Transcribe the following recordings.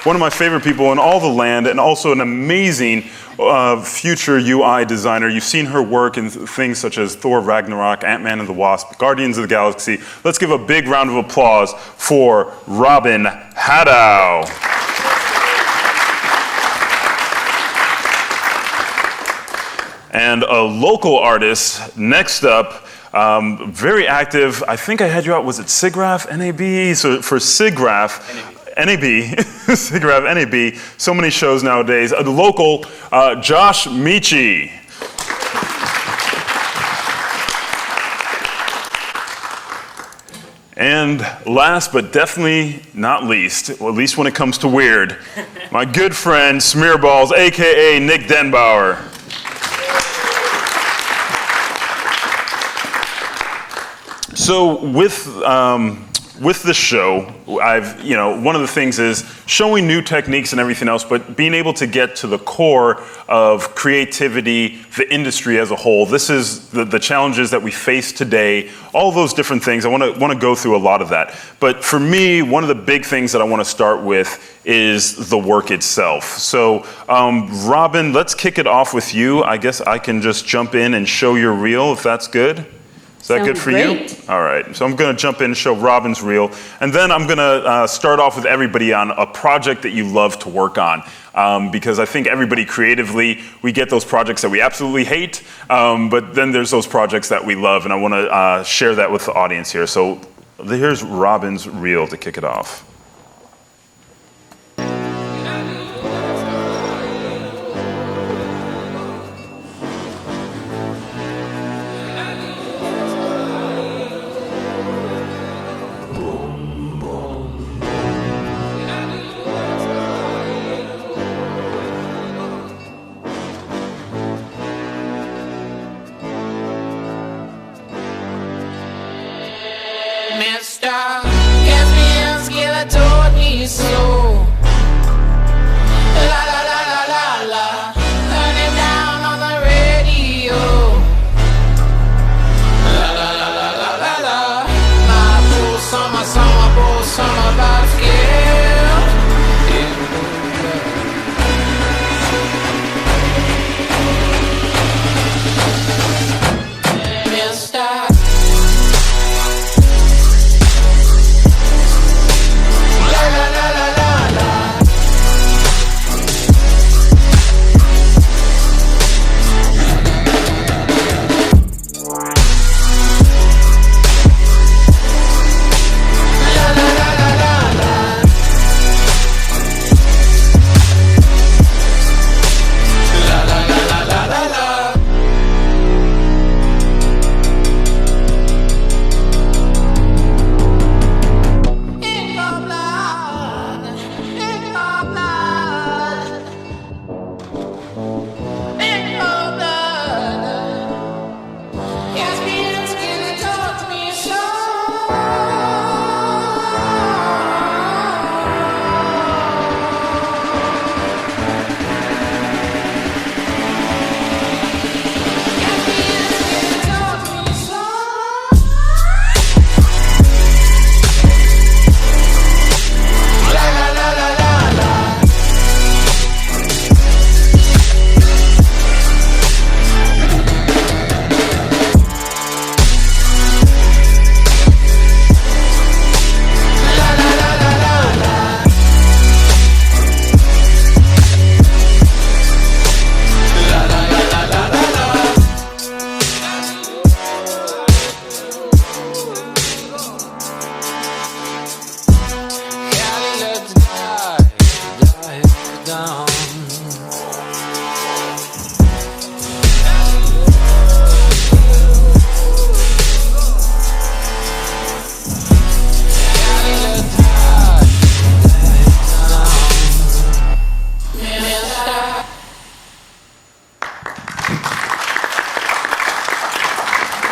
one of my favorite people in all the land, and also an amazing future UI designer. You've seen her work in things such as Thor Ragnarok, Ant-Man and the Wasp, Guardians of the Galaxy. Let's give a big round of applause for Robyn Haddow. And a local artist, next up, very active. I think I had you out, was it SIGGRAPH, NAB? So for SIGGRAPH, NAB, SIGGRAPH, NAB, so many shows nowadays. The local, Josh Michie. And last but definitely not least, or at least when it comes to weird, my good friend Smearballs, A.K.A. Nick DenBoer. So with this show, one of the things is showing new techniques and everything else, but being able to get to the core of creativity, the industry as a whole. This is the challenges that we face today, all those different things. I want to go through a lot of that. But for me, one of the big things that I want to start with is the work itself. So Robyn, let's kick it off with you. I guess I can just jump in and show your reel, if that's good. Is that good for you? All right, so I'm gonna jump in and show Robyn's reel, and then I'm gonna start off with everybody on a project that you love to work on, because I think everybody creatively, we get those projects that we absolutely hate, but then there's those projects that we love, and I wanna share that with the audience here. So here's Robyn's reel to kick it off.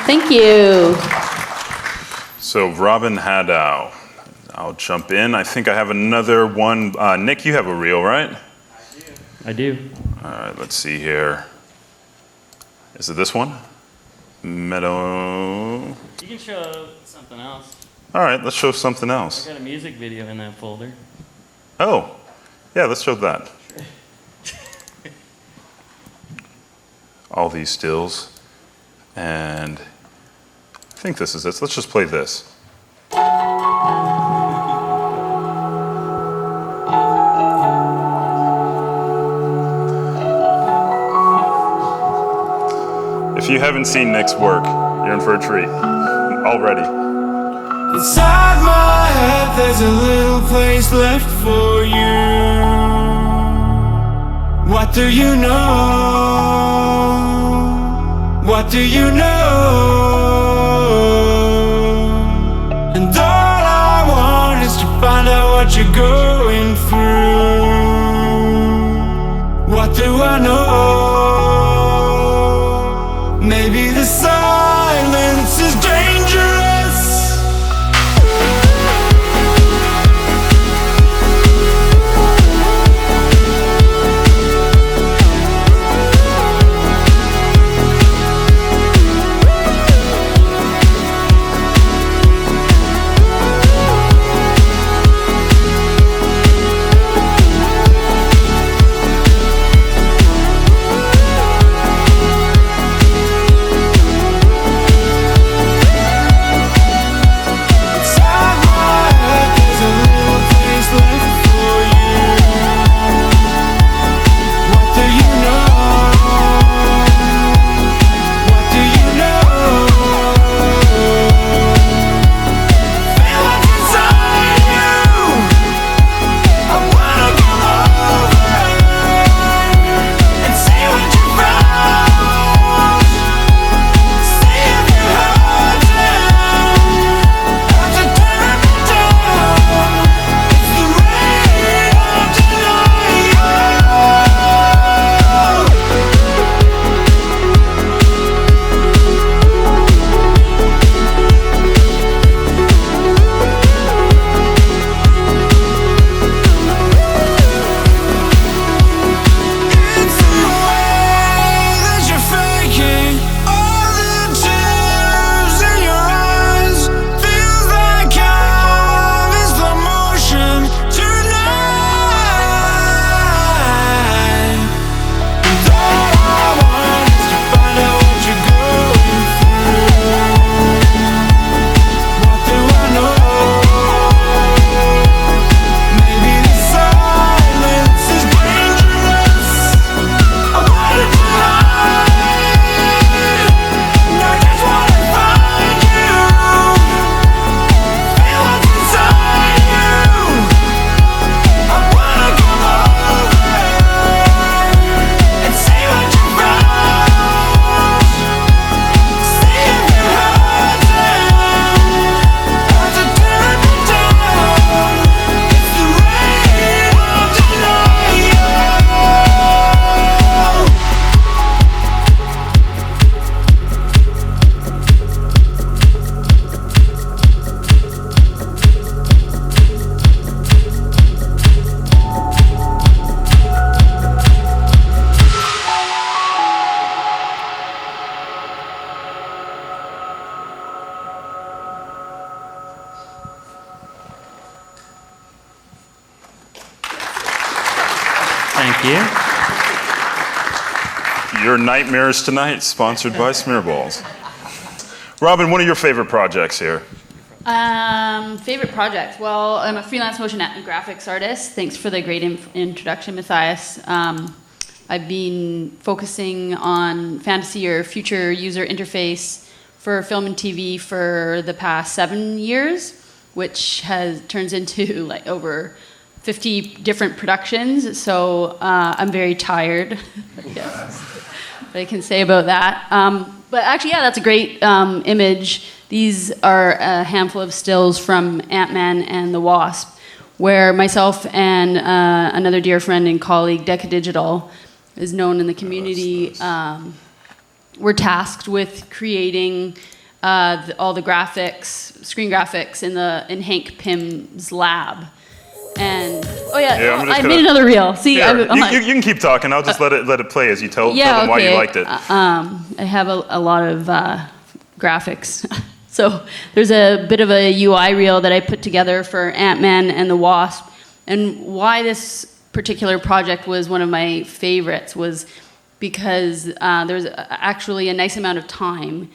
Thank you. So Robyn Haddow, I'll jump in. I think I have another one. Nick, you have a reel, right? I do. All right, let's see here. Is it this one? Meadow. You can show something else. All right, let's show something else. I got a music video in that folder. Oh, Yeah, let's show that. All these stills. And I think this is it. So let's just play this. If you haven't seen Nick's work, you're in for a treat already. Inside my head, there's a little place left for you. What do you know? What do you know? And all I want is to find out what you're going through. What do I know? Maybe the silence is dangerous. Thank you. Your Nightmares Tonight, sponsored by Smearballs. Robyn, what are your favorite projects here? Favorite project? Well, I'm a freelance motion graphics artist. Thanks for the great introduction, Mathias. I've been focusing on fantasy or future user interface for film and TV for the past 7 years, which turns into like over 50 different productions. So I'm very tired. Yes, what I can say about that. But actually, yeah, that's a great image. These are a handful of stills from Ant-Man and the Wasp, where myself and another dear friend and colleague, Deca Digital, is known in the community, we're tasked with creating all the graphics, screen graphics in Hank Pym's lab. And I made another reel. See, you can keep talking. I'll just let it play as you tell them why you liked it. I have a lot of graphics. So there's a bit of a UI reel that I put together for Ant-Man and the Wasp. And why this particular project was one of my favorites, was because there was actually a nice amount of time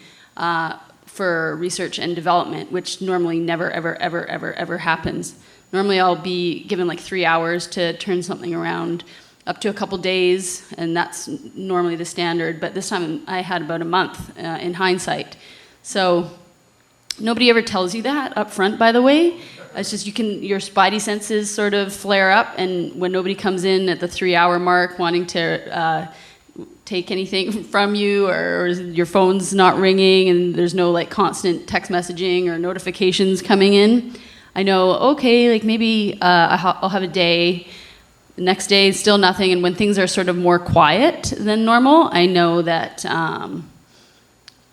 for research and development, which normally never, ever happens. Normally I'll be given like 3 hours to turn something around, up to a couple days, and that's normally the standard, but this time I had about a month in hindsight. So nobody ever tells you that up front, by the way. It's just your spidey senses sort of flare up, and when nobody comes in at the 3-hour mark wanting to take anything from you, or your phone's not ringing and there's no like constant text messaging or notifications coming in, I know, okay, like maybe I'll have a day. The next day, still nothing, and when things are sort of more quiet than normal, I know that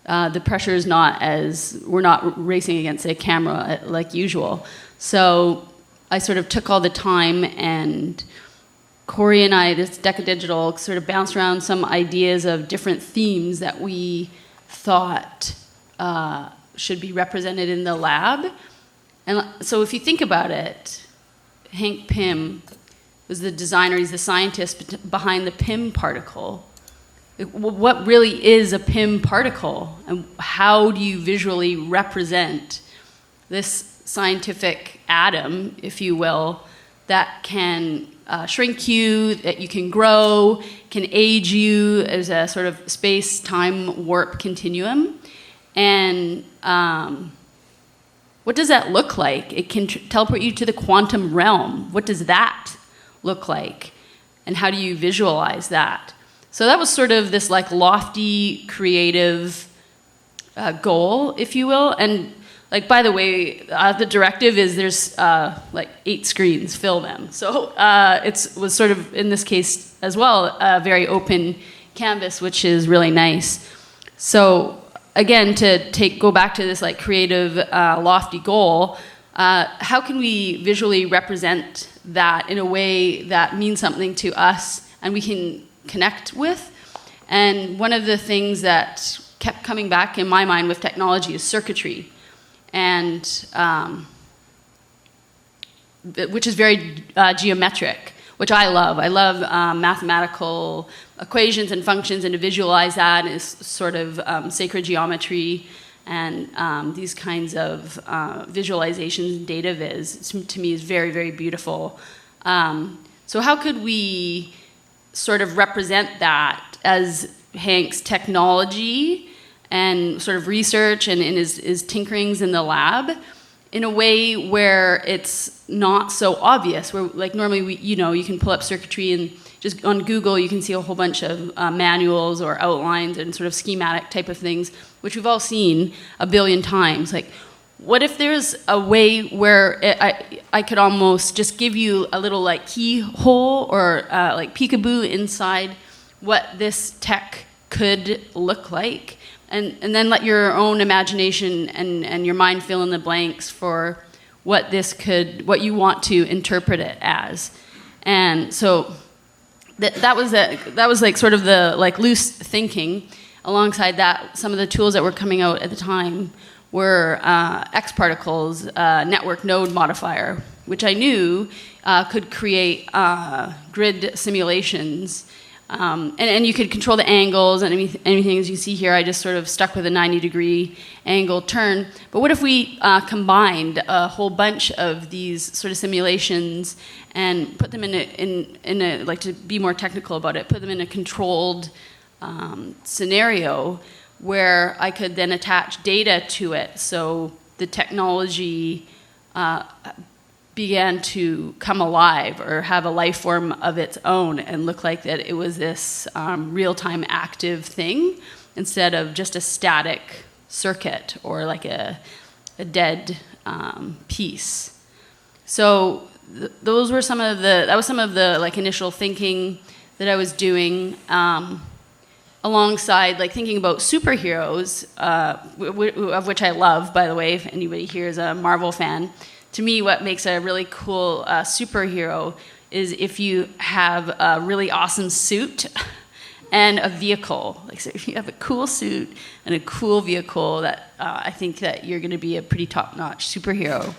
the pressure is not as, we're not racing against a camera like usual. So I sort of took all the time, and Corey and I, this Deca Digital, sort of bounced around some ideas of different themes that we thought should be represented in the lab. And so if you think about it, Hank Pym was the designer, he's the scientist behind the Pym particle. What really is a Pym particle, and how do you visually represent this scientific atom, if you will, that can shrink you, that you can grow, can age you as a sort of space-time warp continuum? And what does that look like? It can teleport you to the quantum realm. What does that look like? And how do you visualize that? So that was sort of this like lofty, creative goal, if you will. And like, by the way, the directive is there's like 8 screens, fill them. So it was sort of, in this case as well, a very open canvas, which is really nice. So again, to go back to this like creative, lofty goal, how can we visually represent that in a way that means something to us and we can connect with? And one of the things that kept coming back in my mind with technology is circuitry, and which is very geometric, which I love. I love mathematical equations and functions, and to visualize that is sort of sacred geometry, and these kinds of visualizations, data viz, to me is very, very beautiful. So how could we sort of represent that as Hank's technology and sort of research and in his tinkerings in the lab in a way where it's not so obvious, where like normally you can pull up circuitry and just on Google you can see a whole bunch of manuals or outlines and sort of schematic type of things, which we've all seen a billion times. Like, what if there's a way where I could almost just give you a little like keyhole or like peekaboo inside what this tech could look like, and then let your own imagination and your mind fill in the blanks for what you want to interpret it as. And so that was like sort of the like loose thinking. Alongside that, some of the tools that were coming out at the time were X Particles network node modifier, which I knew could create grid simulations. And you could control the angles and anything as you see here. I just sort of stuck with a 90-degree angle turn. But what if we combined a whole bunch of these sort of simulations and put them in a like, to be more technical about it, put them in a controlled scenario where I could then attach data to it, so the technology began to come alive or have a life form of its own and look like that it was this real-time active thing instead of just a static circuit or like a dead piece. So those were some of the like initial thinking that I was doing, alongside like thinking about superheroes, of which I love, by the way, if anybody here is a Marvel fan. To me, what makes a really cool superhero is if you have a really awesome suit and a vehicle. Like, so if you have a cool suit and a cool vehicle, that I think that you're going to be a pretty top-notch superhero.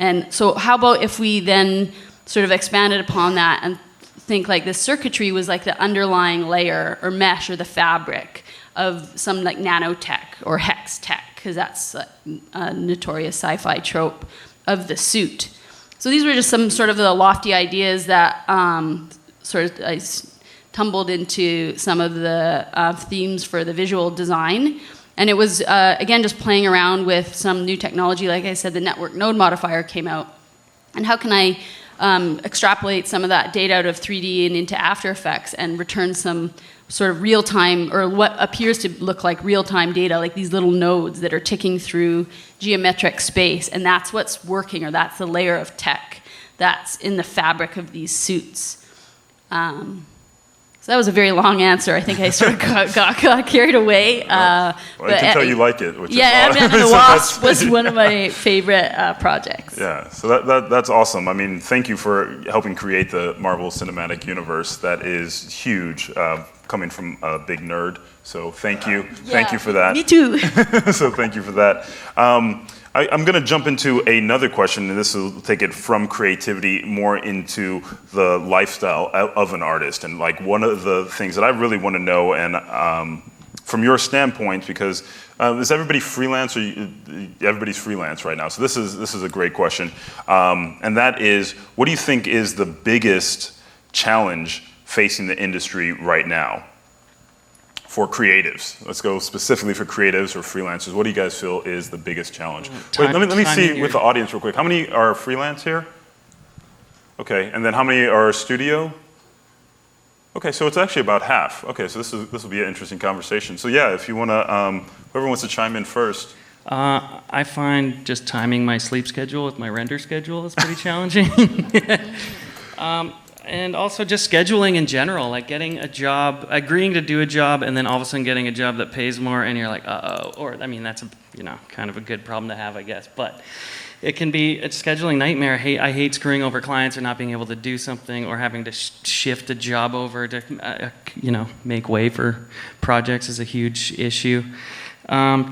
And so how about if we then sort of expanded upon that and think like the circuitry was like the underlying layer or mesh or the fabric of some like nanotech or hex tech, because that's a notorious sci-fi trope of the suit. So these were just some sort of the lofty ideas that I tumbled into some of the themes for the visual design. And it was, again, just playing around with some new technology. Like I said, the network node modifier came out. And how can I extrapolate some of that data out of 3D and into After Effects and return some sort of real-time, or what appears to look like real-time data, like these little nodes that are ticking through geometric space. And that's what's working, or that's the layer of tech that's in the fabric of these suits. So that was a very long answer. I think I sort of got carried away. Well, I can tell you like it, which is Ant-Man and the so Wasp was one of my favorite projects. Yeah, so that's awesome. I mean, thank you for helping create the Marvel Cinematic Universe. That is huge, coming from a big nerd. So thank you. Thank you for that. Me too. So thank you for that. I'm going to jump into another question, and this will take it from creativity more into the lifestyle of an artist. And like one of the things that I really want to know, and from your standpoint, because is everybody freelance, or everybody's freelance right now? So this is a great question, and that is, what do you think is the biggest challenge facing the industry right now? For creatives, let's go specifically for creatives or freelancers. What do you guys feel is the biggest challenge? Wait, let me see with the audience real quick. How many are freelance here? Okay, and then how many are studio? Okay, so it's actually about half. Okay, so this will be an interesting conversation. So yeah, if you want to, whoever wants to chime in first. I find just timing my sleep schedule with my render schedule is pretty challenging. And also just scheduling in general, like getting a job, agreeing to do a job, and then all of a sudden getting a job that pays more, and you're like, uh-oh. Or, I mean, that's kind of a good problem to have, I guess. But it can be a scheduling nightmare. I hate screwing over clients or not being able to do something, or having to shift a job over to, make way for projects is a huge issue.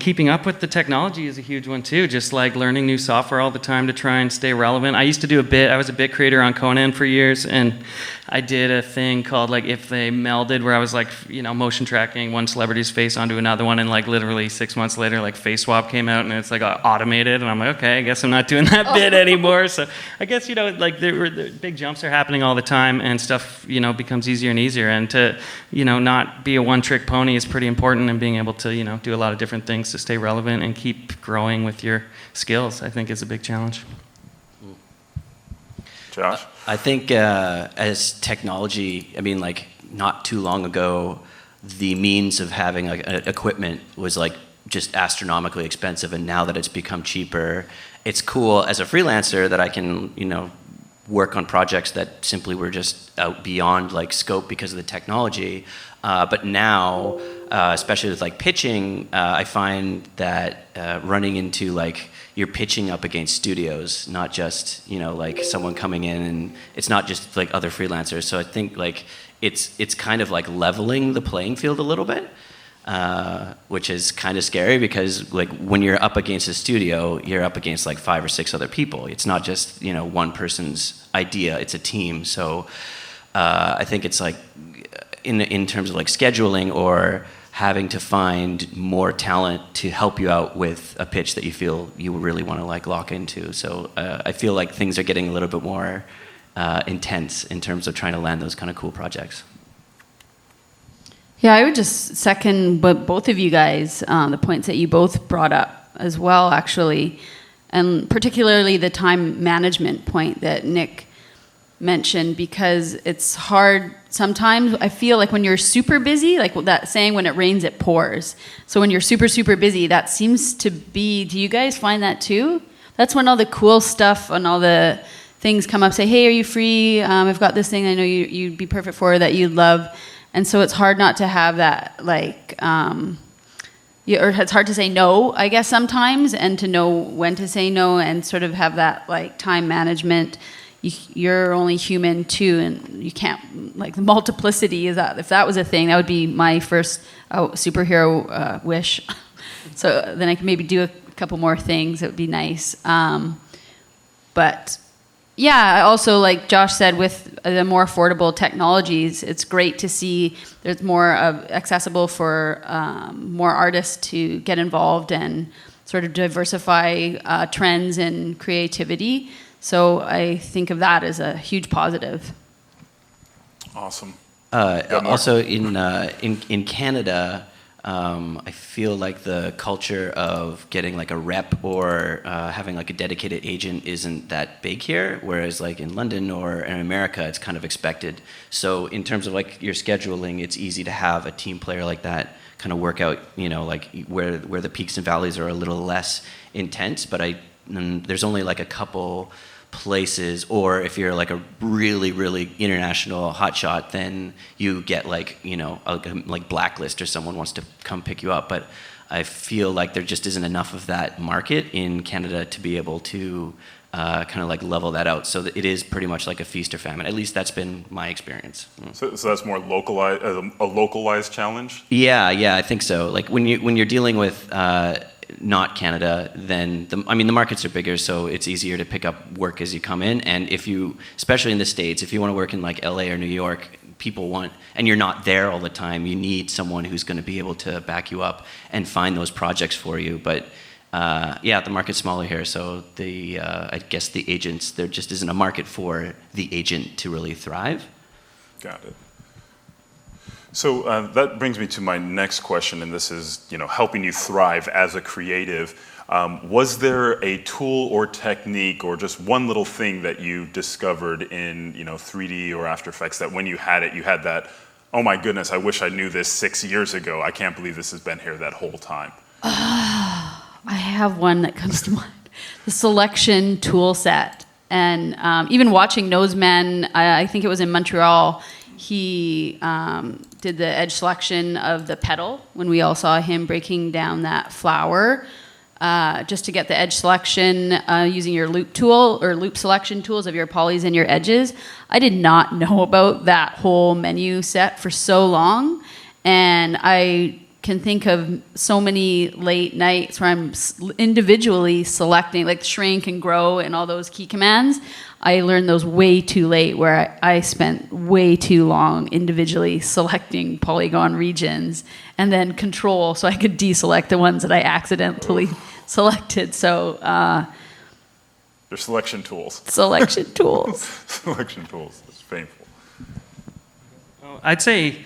Keeping up with the technology is a huge one too, just like learning new software all the time to try and stay relevant. I used to do I was a bit creator on Conan for years, and I did a thing called like If They Melded, where I was like, motion tracking one celebrity's face onto another one, and like literally 6 months later, like Face Swap came out, and it's like automated, and I'm like, okay, I guess I'm not doing that bit anymore. So I guess, like the big jumps are happening all the time, and stuff, becomes easier and easier, and to, not be a one-trick pony is pretty important, and being able to, do a lot of different things to stay relevant and keep growing with your skills, I think, is a big challenge. Josh? I think as technology, like not too long ago, the means of having like equipment was like just astronomically expensive, and now that it's become cheaper, it's cool as a freelancer that I can, work on projects that simply were just out beyond like scope because of the technology. But now, especially with like pitching, I find that running into like you're pitching up against studios, not just like someone coming in, and it's not just like other freelancers. So I think like it's kind of like leveling the playing field a little bit, which is kind of scary, because like when you're up against a studio, you're up against like 5 or 6 other people. It's not just one person's idea; it's a team. So I think it's like in terms of like scheduling or having to find more talent to help you out with a pitch that you feel you really want to like lock into. So I feel like things are getting a little bit more intense in terms of trying to land those kind of cool projects. Yeah, I would just second both of you guys, the points that you both brought up as well, actually, and particularly the time management point that Nick mentioned, because it's hard sometimes. I feel like when you're super busy, like that saying, when it rains, it pours. So when you're super, super busy, that seems to be, do you guys find that too? That's when all the cool stuff and all the things come up, say, hey, are you free? I've got this thing I know you'd be perfect for, that you'd love. And so it's hard not to have that, like, or it's hard to say no, I guess, sometimes, and to know when to say no, and sort of have that, like, time management. You're only human too, and you can't, like, the multiplicity is that, if that was a thing, that would be my first superhero wish. So then I can maybe do a couple more things. It would be nice. But yeah, also, like Josh said, with the more affordable technologies, it's great to see there's more accessible for more artists to get involved and sort of diversify trends and creativity. So I think of that as a huge positive. Awesome. Also in Canada, I feel like the culture of getting like a rep or having like a dedicated agent isn't that big here, whereas like in London or in America, it's kind of expected. So in terms of like your scheduling, it's easy to have a team player like that kind of work out, you know, like where the peaks and valleys are a little less intense. But there's only like a couple places, or if you're like a really, really international hotshot, then you get like, you know, like blacklist or someone wants to come pick you up. But I feel like there just isn't enough of that market in Canada to be able to kind of like level that out. So that it is pretty much like a feast or famine. At least that's been my experience. So that's more localized, a localized challenge? Yeah, I think so. Like when you're dealing with not Canada, then the markets are bigger, so it's easier to pick up work as you come in. And if you, especially in the States, if you want to work in like LA or New York, people want, and you're not there all the time, you need someone who's going to be able to back you up and find those projects for you. But the market's smaller here, so I guess the agents, there just isn't a market for the agent to really thrive. Got it. So that brings me to my next question, and this is, you know, helping you thrive as a creative. Was there a tool or technique or just one little thing that you discovered in, you know, 3D or After Effects that when you had it, you had that, oh my goodness, I wish I knew this 6 years ago. I can't believe this has been here that whole time. I have one that comes to mind. The selection tool set. And even watching Noseman, I think it was in Montreal, he did the edge selection of the petal when we all saw him breaking down that flower, just to get the edge selection using your loop tool or loop selection tools of your polys and your edges. I did not know about that whole menu set for so long, and I can think of so many late nights where I'm individually selecting, like shrink and grow and all those key commands. I learned those way too late, where I spent way too long individually selecting polygon regions and then control so I could deselect the ones that I accidentally selected. So They're selection tools. Selection tools. Selection tools. It's painful. I'd say,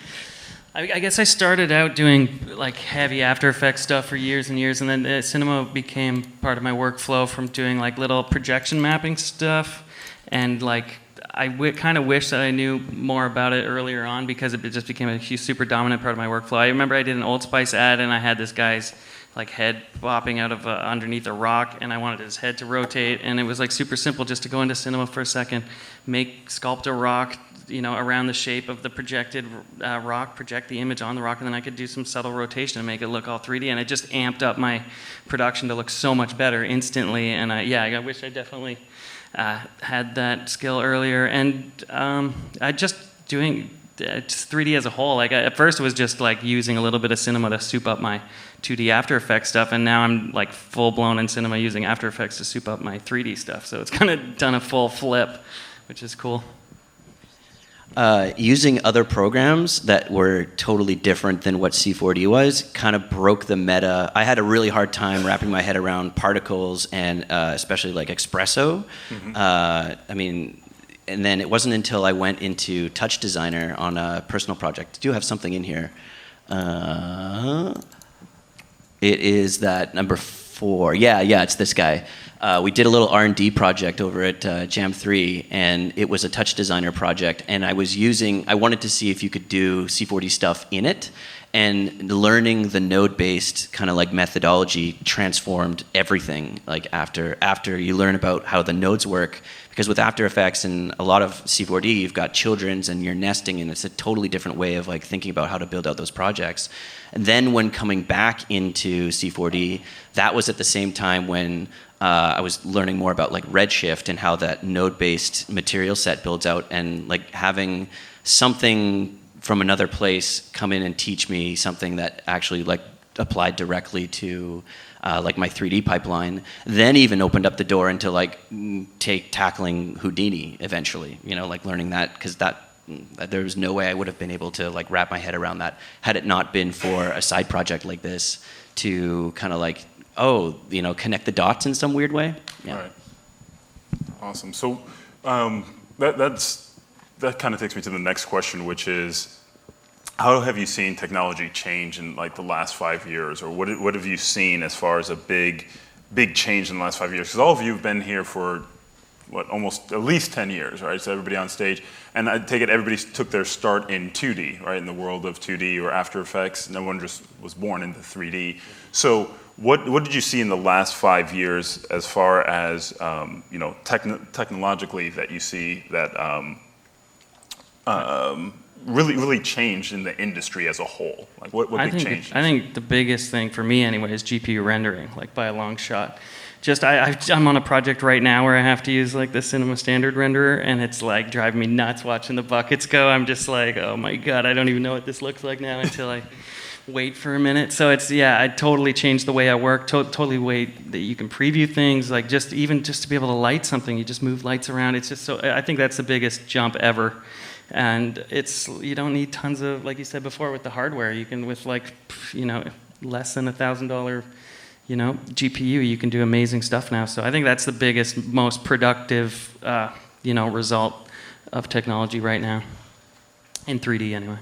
I guess I started out doing like heavy After Effects stuff for years and years, and then cinema became part of my workflow from doing like little projection mapping stuff. And like, I kind of wish that I knew more about it earlier on, because it just became a huge, super dominant part of my workflow. I remember I did an Old Spice ad, and I had this guy's like head popping out of underneath a rock, and I wanted his head to rotate, and it was like super simple just to go into cinema for a second, sculpt a rock, you know, around the shape of the projected rock, project the image on the rock, and then I could do some subtle rotation and make it look all 3D, and it just amped up my production to look so much better instantly. And I wish I definitely had that skill earlier. And I just doing 3D as a whole. Like at first it was just like using a little bit of cinema to soup up my 2D After Effects stuff, and now I'm like full blown in cinema using After Effects to soup up my 3D stuff. So it's kind of done a full flip, which is cool. Using other programs that were totally different than what C4D was kind of broke the meta. I had a really hard time wrapping my head around particles and especially like Espresso. Mm-hmm. And then it wasn't until I went into Touch Designer on a personal project. I do have something in here. It is that number 4. Yeah, it's this guy. We did a little R&D project over at Jam 3, and it was a Touch Designer project, and I wanted to see if you could do C4D stuff in it, and learning the node-based kind of like methodology transformed everything. Like after you learn about how the nodes work, because with After Effects and a lot of C4D, you've got children's and you're nesting, and it's a totally different way of like thinking about how to build out those projects. And then when coming back into C4D, that was at the same time when I was learning more about like Redshift and how that node-based material set builds out, and like having something from another place come in and teach me something that actually like applied directly to like my 3D pipeline, then even opened up the door into like tackling Houdini eventually, you know, like learning that, because there was no way I would have been able to like wrap my head around that had it not been for a side project like this to kind of like, you know, connect the dots in some weird way. Yeah. All right. Awesome. So that kind of takes me to the next question, which is, how have you seen technology change in like the last 5 years, or what have you seen as far as a big change in the last 5 years? Because all of you have been here for almost at least 10 years, right? So everybody on stage, and I take it everybody took their start in 2D, right? In the world of 2D or After Effects. No one just was born into 3D. So what did you see in the last 5 years as far as you know, technologically that you see that really changed in the industry as a whole? Like what big change? I think the biggest thing for me anyway is GPU rendering, like by a long shot. Just I'm on a project right now where I have to use like the Cinema Standard renderer, and it's like driving me nuts watching the buckets go. I'm just like, oh my god, I don't even know what this looks like now until I wait for a minute. So I totally changed the way I work. Totally way that you can preview things, like just to be able to light something, you just move lights around. It's just so, I think that's the biggest jump ever. And you don't need tons of, like you said before, with the hardware. You can, with like, you know, less than $1,000, you know, GPU, you can do amazing stuff now. So I think that's the biggest, most productive, you know, result of technology right now. In 3D anyway.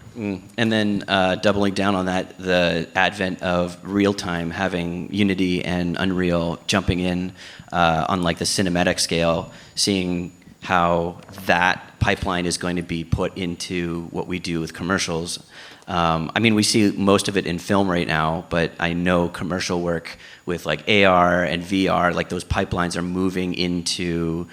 And then doubling down on that, the advent of real-time, having Unity and Unreal jumping in on like the cinematic scale, seeing how that pipeline is going to be put into what we do with commercials. I mean, we see most of it in film right now, but I know commercial work with like AR and VR, like those pipelines are moving into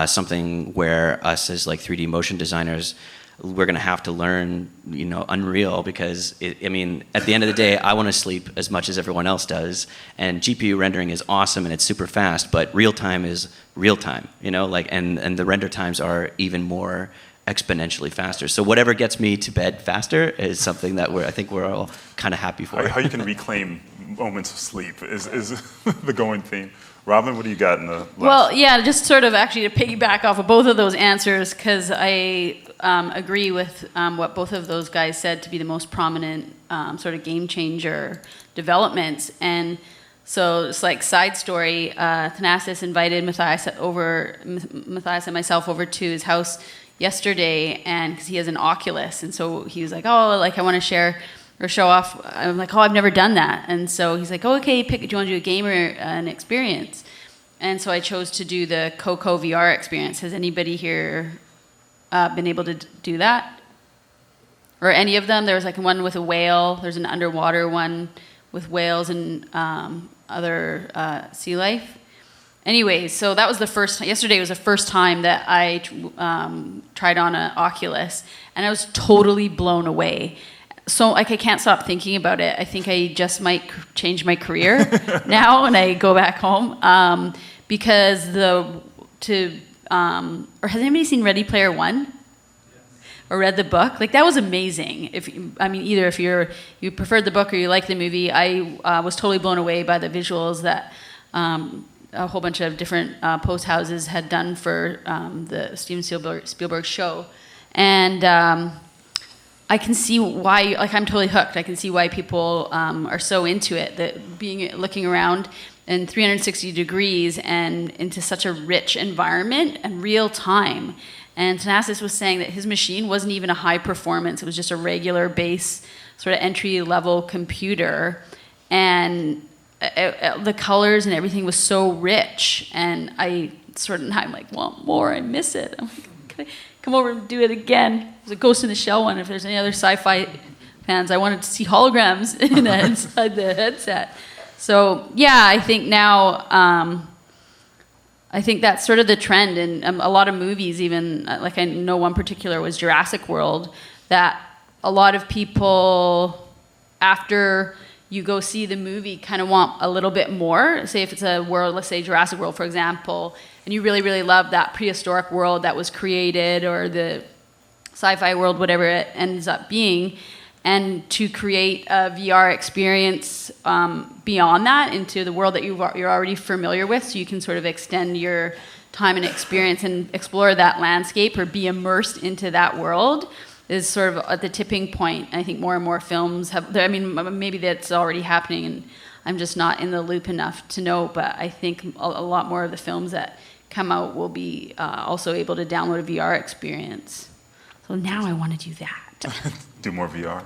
something where us as like 3D motion designers, we're going to have to learn, you know, Unreal, because I mean, at the end of the day, I want to sleep as much as everyone else does, and GPU rendering is awesome and it's super fast, but real time is real time, you know, like, and the render times are even more exponentially faster. So whatever gets me to bed faster is something that I think we're all kind of happy for. How you can reclaim moments of sleep is the going theme. Robyn, what do you got in the last? Well, yeah, just sort of actually to piggyback off of both of those answers, because I agree with what both of those guys said to be the most prominent sort of game changer developments. And so it's like side story, Thanasis invited Mathias and myself over to his house yesterday, and because he has an Oculus, and so he was like, oh, like I want to share or show off. I'm like, oh, I've never done that. And so he's like, oh, okay, do you want to do a game or an experience? And so I chose to do the Coco VR experience. Has anybody here been able to do that? Or any of them? There was like one with a whale. There's an underwater one with whales and other sea life. Anyways, so that was yesterday was the first time that I tried on an Oculus, and I was totally blown away. So like I can't stop thinking about it. I think I just might change my career now when I go back home, because or has anybody seen Ready Player One? Or read the book? Like that was amazing. Either if you preferred the book or you liked the movie, I was totally blown away by the visuals that a whole bunch of different post houses had done for the Steven Spielberg show, and. I can see why, like I'm totally hooked. I can see why people are so into it, that looking around in 360 degrees and into such a rich environment and real time. And Thanasis was saying that his machine wasn't even a high performance. It was just a regular base sort of entry level computer. And the colors and everything was so rich. And I'm like, want more, I miss it. I'm like, can I come over and do it again? There's a Ghost in the Shell one. If there's any other sci-fi fans, I wanted to see holograms inside the headset. So yeah, I think now, I think that's sort of the trend in a lot of movies. Even like I know one particular was Jurassic World, that a lot of people after you go see the movie kind of want a little bit more. Say if it's a world, let's say Jurassic World, for example, and you really, really love that prehistoric world that was created, or the sci-fi world, whatever it ends up being, and to create a VR experience beyond that into the world that you're already familiar with, so you can sort of extend your time and experience and explore that landscape or be immersed into that world, is sort of at the tipping point. I think more and more films have, I mean, maybe that's already happening and I'm just not in the loop enough to know, but I think a lot more of the films that come out will be also able to download a VR experience. So now I want to do that. Do more VR.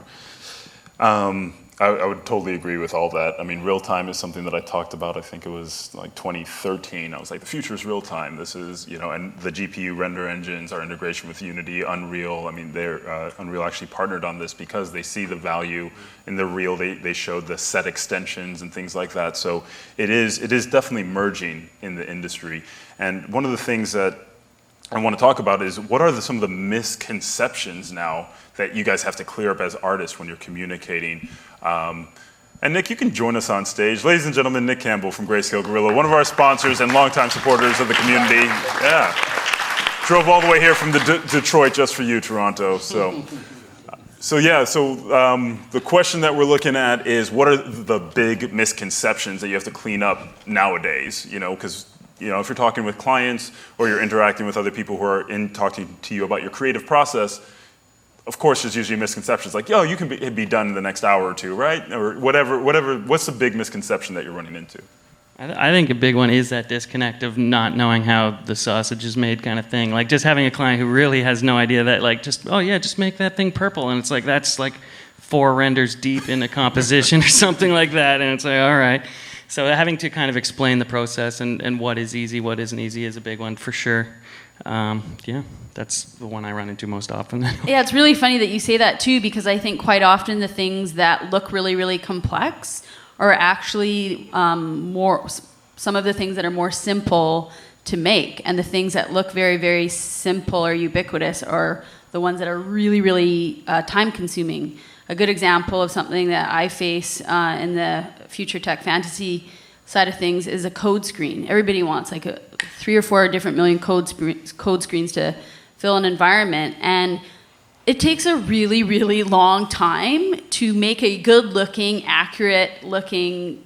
I would totally agree with all that. I mean, real time is something that I talked about. I think it was like 2013. I was like, the future is real time. This is, and the GPU render engines, our integration with Unity, Unreal. I mean, Unreal actually partnered on this because they see the value in the Real. They showed the set extensions and things like that. So it is definitely merging in the industry. And one of the things that I want to talk about is what are some of the misconceptions now that you guys have to clear up as artists when you're communicating. And Nick, you can join us on stage. Ladies and gentlemen, Nick Campbell from GreyscaleGorilla, one of our sponsors and longtime supporters of the community. Yeah. Drove all the way here from Detroit just for you, Toronto. So the question that we're looking at is what are the big misconceptions that you have to clean up nowadays? Because if you're talking with clients or you're interacting with other people who are talking to you about your creative process, of course, there's usually misconceptions like, you can be done in the next hour or two, right? Or whatever. What's the big misconception that you're running into? I think a big one is that disconnect of not knowing how the sausage is made kind of thing. Like just having a client who really has no idea that just make that thing purple. And it's like, that's like 4 renders deep in a composition or something like that. And it's like, all right. So having to kind of explain the process and what is easy, what isn't easy is a big one for sure. That's the one I run into most often. Yeah, it's really funny that you say that too, because I think quite often the things that look really, really complex are actually some of the things that are more simple to make, and the things that look very, very simple or ubiquitous are the ones that are really, really time-consuming. A good example of something that I face in the future tech fantasy side of things is a code screen. Everybody wants like 3 or 4 different million code screens to fill an environment, and it takes a really, really long time to make a good-looking, accurate-looking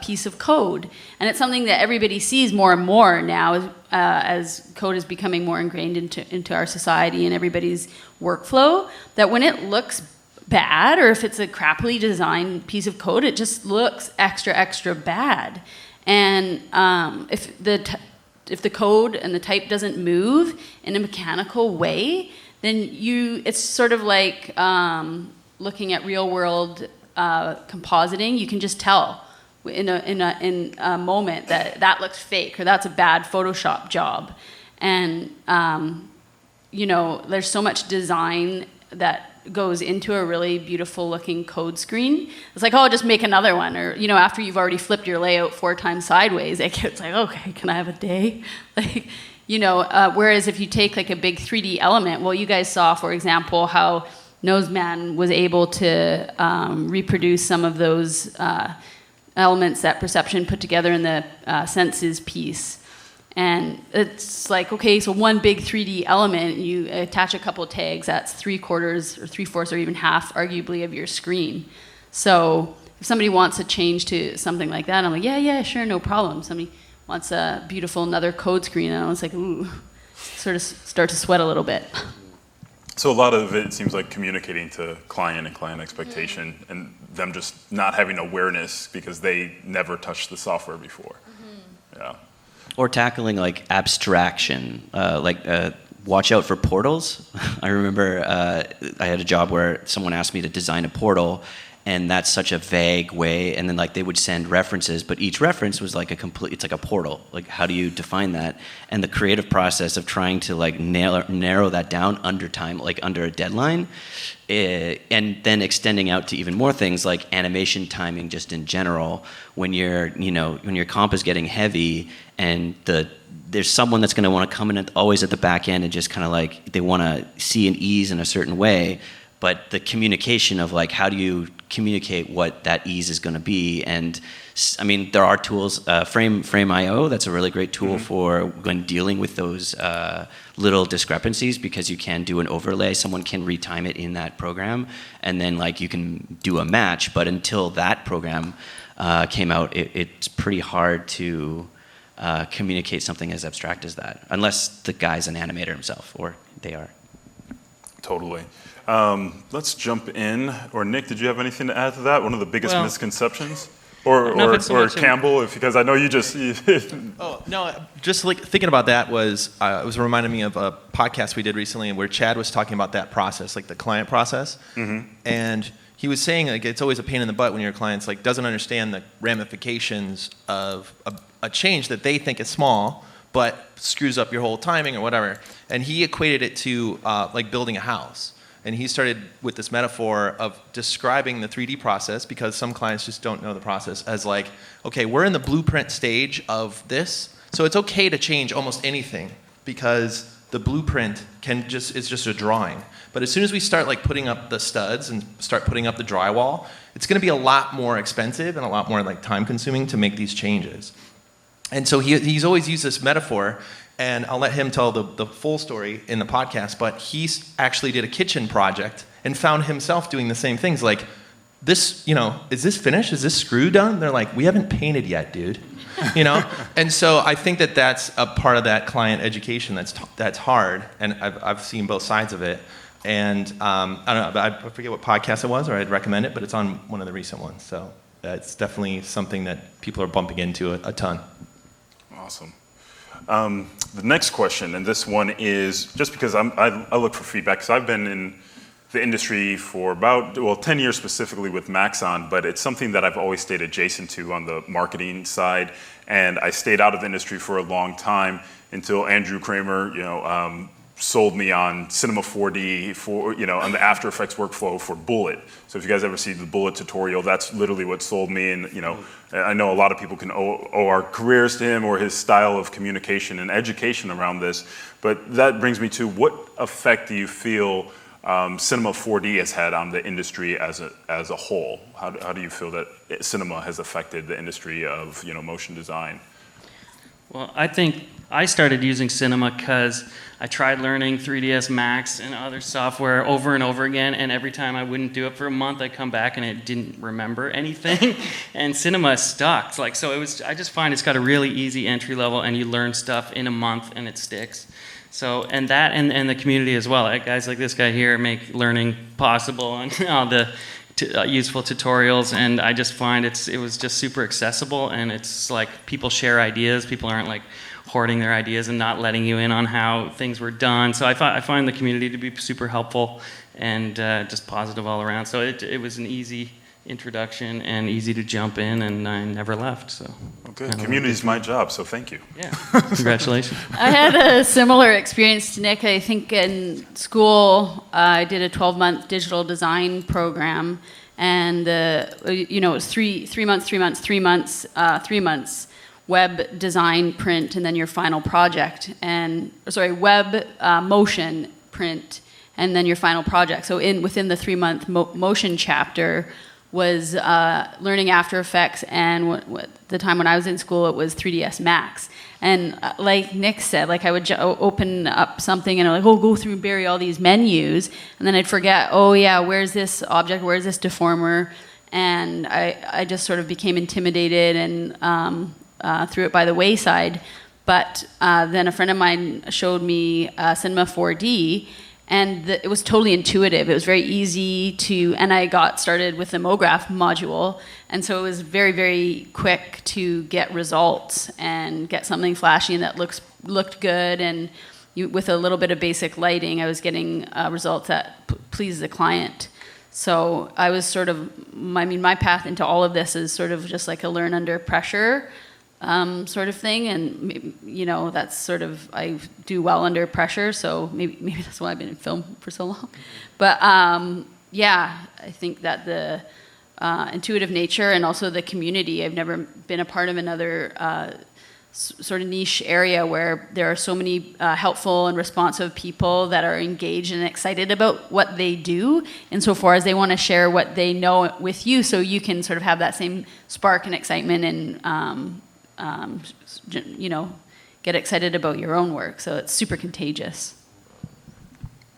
piece of code. And it's something that everybody sees more and more now as code is becoming more ingrained into our society and everybody's workflow, that when it looks bad, or if it's a crappily designed piece of code, it just looks extra bad. And if the code and the type doesn't move in a mechanical way, then it's sort of like looking at real world compositing. You can just tell in a moment that looks fake, or that's a bad Photoshop job. And there's so much design that goes into a really beautiful looking code screen. It's like, just make another one. Or, after you've already flipped your layout 4 times sideways, it's like, okay, can I have a day? Whereas if you take like a big 3D element, well, you guys saw, for example, how Noseman was able to reproduce some of those elements that Perception put together in the Senses piece. And it's like, okay, so one big 3D element, you attach a couple of tags, that's 3/4 or 3/4 or even half, arguably, of your screen. So if somebody wants to change to something like that, I'm like, yeah, sure, no problem. Somebody wants a beautiful another code screen, and I was like, ooh, sort of start to sweat a little bit. So a lot of it seems like communicating to client and client expectation, and them just not having awareness because they never touched the software before. Yeah. Or tackling like abstraction, watch out for portals. I remember I had a job where someone asked me to design a portal, and that's such a vague way, and then like they would send references, but each reference was like it's like a portal. Like, how do you define that? And the creative process of trying to like narrow that down under time, like under a deadline, and then extending out to even more things like animation timing just in general, when when your comp is getting heavy and there's someone that's going to want to come in always at the back end and just kind of like they want to see an ease in a certain way, but the communication of like how do you communicate what that ease is going to be. And I mean, there are tools, Frame.io, that's a really great tool for when dealing with those little discrepancies, because you can do an overlay. Someone can retime it in that program, and then like you can do a match. But until that program came out, it's pretty hard to communicate something as abstract as that, unless the guy's an animator himself, or they are. Totally. Let's jump in. Or Nick, did you have anything to add to that? One of the biggest misconceptions? Or Campbell, because I know you just... Oh, no, just like thinking about that was, it was reminding me of a podcast we did recently where Chad was talking about that process, like the client process. And he was saying like it's always a pain in the butt when your client's like doesn't understand the ramifications of a change that they think is small, but screws up your whole timing or whatever. And he equated it to like building a house. And he started with this metaphor of describing the 3D process, because some clients just don't know the process, as like, okay, we're in the blueprint stage of this, so it's okay to change almost anything because the blueprint is just a drawing. But as soon as we start like putting up the studs and start putting up the drywall, it's going to be a lot more expensive and a lot more like time consuming to make these changes. And so he's always used this metaphor. And I'll let him tell the full story in the podcast, but he actually did a kitchen project and found himself doing the same things. Like, this, is this finished? Is this screw done? They're like, we haven't painted yet, dude. And so I think that that's a part of that client education that's hard, and I've seen both sides of it. And I don't know, I forget what podcast it was, or I'd recommend it, but it's on one of the recent ones. So it's definitely something that people are bumping into a ton. Awesome. The next question, and this one is just because I look for feedback, because I've been in the industry for about 10 years specifically with Maxon, but it's something that I've always stayed adjacent to on the marketing side, and I stayed out of the industry for a long time until Andrew Kramer, sold me on Cinema 4D for, on the After Effects workflow for Bullet. So if you guys ever see the Bullet tutorial, that's literally what sold me. And, I know a lot of people can owe our careers to him or his style of communication and education around this. But that brings me to, what effect do you feel Cinema 4D has had on the industry as a whole? How do you feel that cinema has affected the industry of, motion design? Well, I think I started using Cinema because I tried learning 3ds Max and other software over and over again, and every time I wouldn't do it for a month, I'd come back and it didn't remember anything, and Cinema stuck. So I just find it's got a really easy entry level, and you learn stuff in a month and it sticks. So, and that and the community as well. Guys like this guy here make learning possible, and all the useful tutorials, and I just find it was just super accessible, and it's like people share ideas. People aren't like hoarding their ideas and not letting you in on how things were done. So I find the community to be super helpful and just positive all around. So it was an easy introduction and easy to jump in, and I never left. So okay, community is my job, so thank you. Yeah, congratulations. I had a similar experience to Nick. I think in school I did a 12-month digital design program, and it was three months web design, print, and then your final project, web motion, print, and then your final project. So within the 3-month motion chapter was learning After Effects, and the time when I was in school, it was 3ds Max. And like Nick said, like I would open up something and go through and bury all these menus, and then I'd forget, where's this object, where's this deformer, and I just sort of became intimidated and threw it by the wayside. But then a friend of mine showed me Cinema 4D, and it was totally intuitive. It was very easy and I got started with the Mograph module, and so it was very, very quick to get results and get something flashy and that looked good, and with a little bit of basic lighting, I was getting results that pleased the client. So I was my path into all of this is sort of just like a learn under pressure sort of thing, and that's sort of, I do well under pressure, so maybe that's why I've been in film for so long. But I think that the intuitive nature and also the community, I've never been a part of another sort of niche area where there are so many helpful and responsive people that are engaged and excited about what they do, insofar as they want to share what they know with you, so you can sort of have that same spark and excitement and get excited about your own work. So it's super contagious.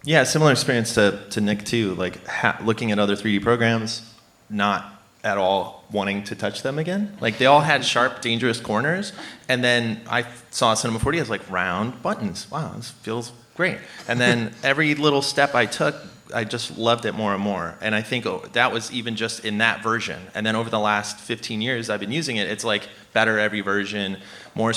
Yeah, similar experience to Nick too. Like looking at other 3D programs, not at all wanting to touch them again. Like they all had sharp, dangerous corners, and then I saw Cinema 4D as like round buttons. Wow, this feels great. And then every little step I took, I just loved it more and more. And I think that was even just in that version. And then over the last 15 years I've been using it, it's like better every version, more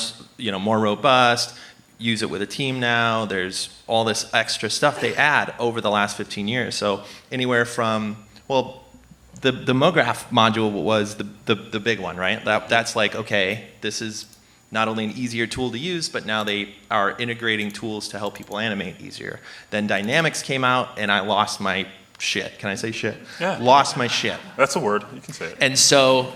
robust. Use it with a team now. There's all this extra stuff they add over the last 15 years. So anywhere from, the Mograph module was the big one, right? That's like, okay, this is not only an easier tool to use, but now they are integrating tools to help people animate easier. Then Dynamics came out, and I lost my shit. Can I say shit? Yeah. Lost my shit. That's a word. You can say it. And so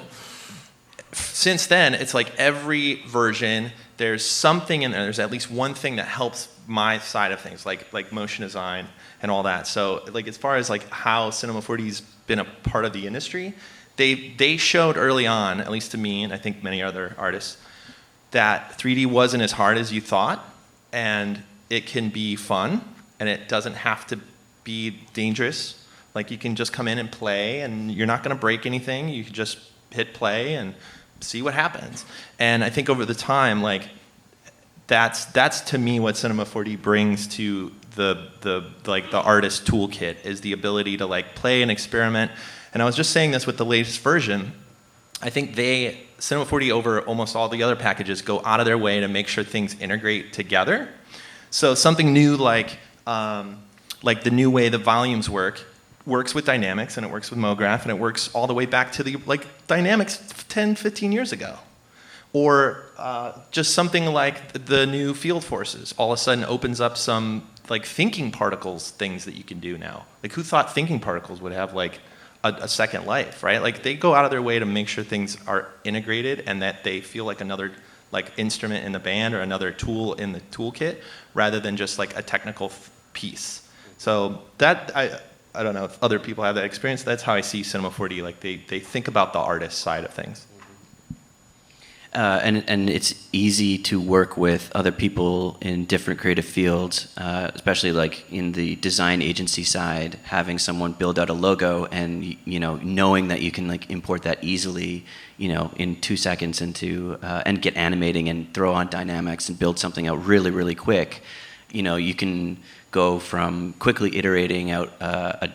since then, it's like every version, there's something in there. There's at least one thing that helps my side of things, like motion design and all that. So like as far as like how Cinema 4D's been a part of the industry, they showed early on, at least to me and I think many other artists, that 3D wasn't as hard as you thought, and it can be fun, and it doesn't have to be dangerous. Like you can just come in and play, and you're not going to break anything. You can just hit play and see what happens. And I think over the time, like that's to me what Cinema 4D brings to the artist toolkit, is the ability to like play and experiment. And I was just saying this with the latest version. I think Cinema 4D over almost all the other packages go out of their way to make sure things integrate together. So something new like the new way the volumes works with Dynamics, and it works with Mograph, and it works all the way back to the Dynamics 10, 15 years ago. Or just something like the new field forces all of a sudden opens up some like thinking particles things that you can do now. Like who thought thinking particles would have like a second life, right? Like they go out of their way to make sure things are integrated and that they feel like another like instrument in the band or another tool in the toolkit, rather than just like a technical piece. So that I don't know if other people have that experience. That's how I see Cinema 4D. Like they think about the artist side of things. And it's easy to work with other people in different creative fields, especially like in the design agency side, having someone build out a logo and, knowing that you can like import that easily, in 2 seconds into, and get animating and throw on Dynamics and build something out really, really quick. You can go from quickly iterating out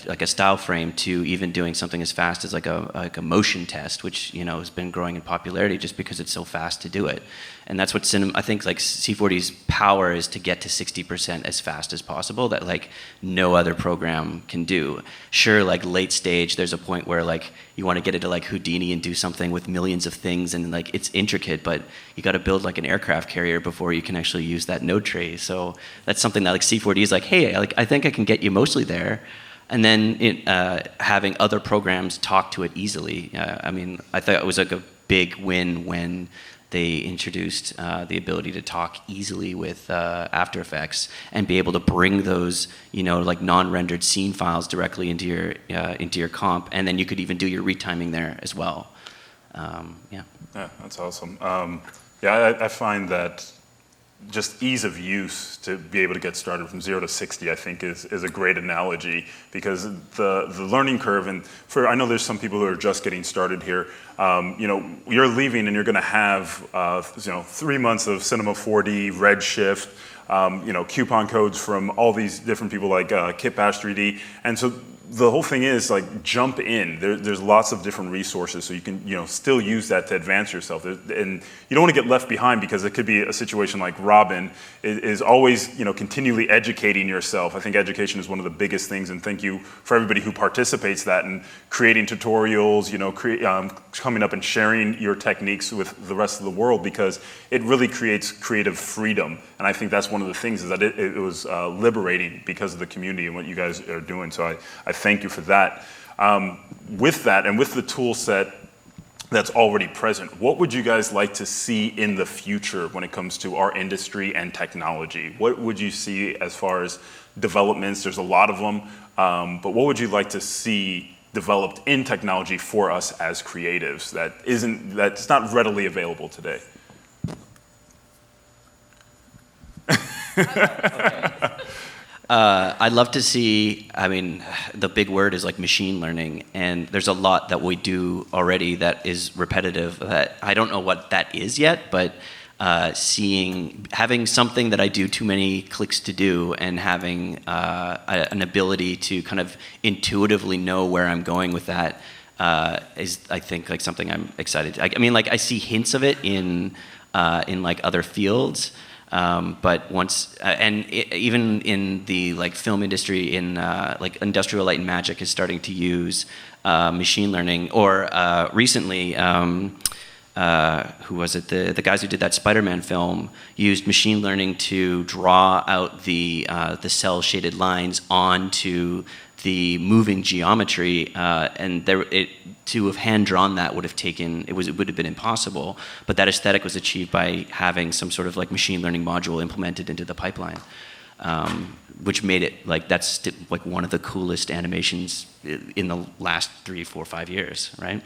like a style frame to even doing something as fast as like a motion test, which has been growing in popularity just because it's so fast to do it. And that's what I think like C4D's power is, to get to 60% as fast as possible, that like no other program can do. Sure, like late stage, there's a point where like you want to get into like Houdini and do something with millions of things, and like it's intricate, but you got to build like an aircraft carrier before you can actually use that node tray. So that's something that like C4D is like, hey, like I think I can get you mostly there. And then having other programs talk to it easily. I thought it was like a big win when they introduced the ability to talk easily with After Effects and be able to bring those, like non-rendered scene files directly into your comp, and then you could even do your retiming there as well. Yeah, that's awesome. I find that just ease of use to be able to get started from 0 to 60, I think is a great analogy, because the learning curve, and I know there's some people who are just getting started here. You're leaving and you're going to have 3 months of Cinema 4D, Redshift, coupon codes from all these different people like Kitbash 3D, and so the whole thing is like jump in. There's lots of different resources, so you can still use that to advance yourself. And you don't want to get left behind, because it could be a situation like Robyn is always continually educating yourself. I think education is one of the biggest things, and thank you for everybody who participates that and creating tutorials, coming up and sharing your techniques with the rest of the world, because it really creates creative freedom. And I think that's one of the things, is that it was liberating because of the community and what you guys are doing. So I thank you for that. With that, and with the tool set that's already present. What would you guys like to see in the future when it comes to our industry and technology? What would you see as far as developments? There's a lot of them, but what would you like to see developed in technology for us as creatives that's not readily available today? I'd love to see, I mean, the big word is like machine learning, and there's a lot that we do already that is repetitive that I don't know what that is yet, but having something that I do too many clicks to do, and having an ability to kind of intuitively know where I'm going with that is, I think, like something I'm excited to. I mean, like I see hints of it in like other fields. But once, even in the like film industry, in like Industrial Light and Magic is starting to use machine learning. Or recently, who was it? The guys who did that Spider-Man film used machine learning to draw out the cell shaded lines onto the moving geometry, and to have hand drawn that would have been impossible. But that aesthetic was achieved by having some sort of like machine learning module implemented into the pipeline, which made it like like one of the coolest animations in the last 3, 4, 5 years, right?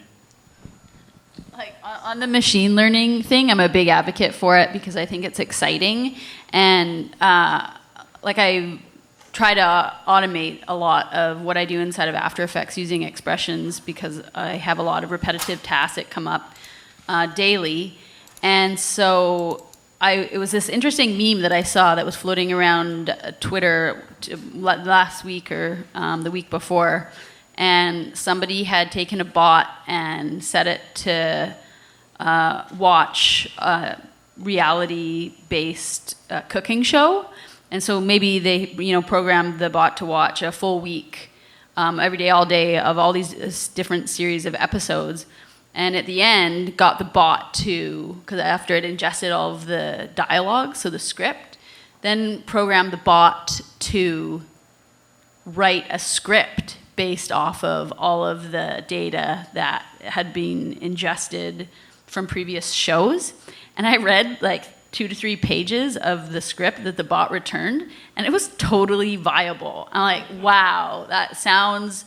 Like on the machine learning thing, I'm a big advocate for it because I think it's exciting, and like I try to automate a lot of what I do inside of After Effects using expressions because I have a lot of repetitive tasks that come up daily. And so it was this interesting meme that I saw that was floating around Twitter last week or the week before. And somebody had taken a bot and set it to watch a reality-based cooking show. And so maybe they, programmed the bot to watch a full week, every day, all day, of all these different series of episodes. And at the end, got the bot to, because after it ingested all of the dialogue, so the script, then programmed the bot to write a script based off of all of the data that had been ingested from previous shows. And I read like 2 to 3 pages of the script that the bot returned, and it was totally viable. I'm like, wow, that sounds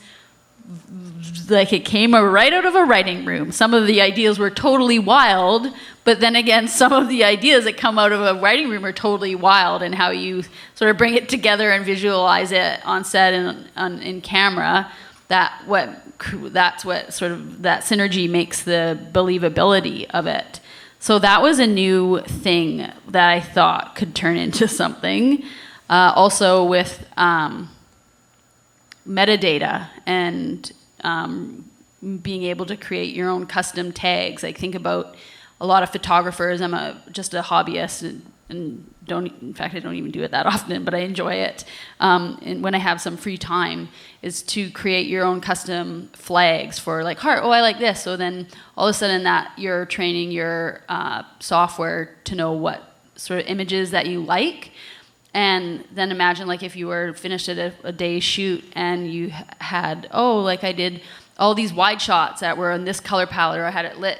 like it came right out of a writing room. Some of the ideas were totally wild, but then again, some of the ideas that come out of a writing room are totally wild, and how you sort of bring it together and visualize it on set and in camera. That's what sort of that synergy makes the believability of it. So that was a new thing that I thought could turn into something. Also with metadata and being able to create your own custom tags. Like think about a lot of photographers. I'm just a hobbyist and I don't even do it that often, but I enjoy it. And when I have some free time, is to create your own custom flags for like heart. Oh, I like this. So then all of a sudden that you're training your software to know what sort of images that you like. And then imagine like if you were finished at a day's shoot and you had, like I did all these wide shots that were in this color palette, or I had it lit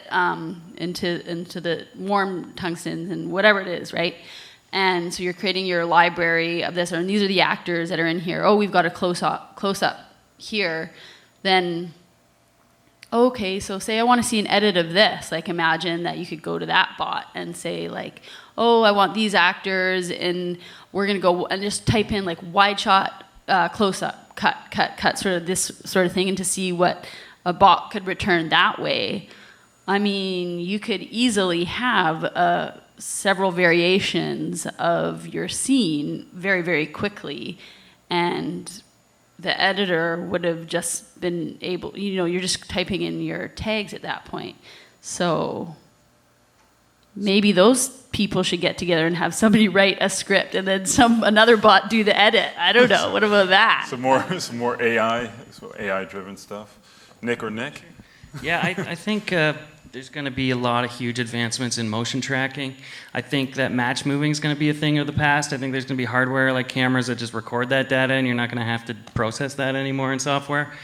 into the warm tungstens and whatever it is, right? And so you're creating your library of this, and these are the actors that are in here. Oh, we've got a close up here. Then, okay, so say I want to see an edit of this. Like imagine that you could go to that bot and say like, oh, I want these actors, and we're gonna go and just type in like wide shot, close up, cut, sort of this sort of thing, and to see what a bot could return that way. I mean, you could easily have several variations of your scene very, very quickly, and the editor would have just been able, you're just typing in your tags at that point. So maybe those people should get together and have somebody write a script and then another bot do the edit. I don't know. What about that? Some more AI driven stuff. Nick or Nick? Yeah, I think there's going to be a lot of huge advancements in motion tracking. I think that match moving is going to be a thing of the past. I think there's going to be hardware like cameras that just record that data, and you're not going to have to process that anymore in software.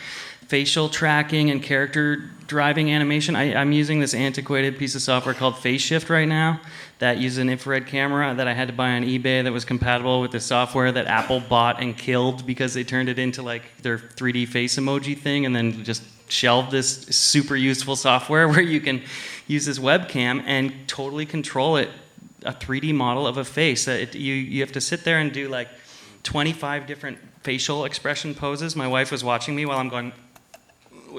facial tracking and character driving animation. I'm using this antiquated piece of software called FaceShift right now that uses an infrared camera that I had to buy on eBay that was compatible with the software that Apple bought and killed because they turned it into like their 3D face emoji thing and then just shelved this super useful software where you can use this webcam and totally control it, a 3D model of a face. You have to sit there and do like 25 different facial expression poses. My wife was watching me while I'm going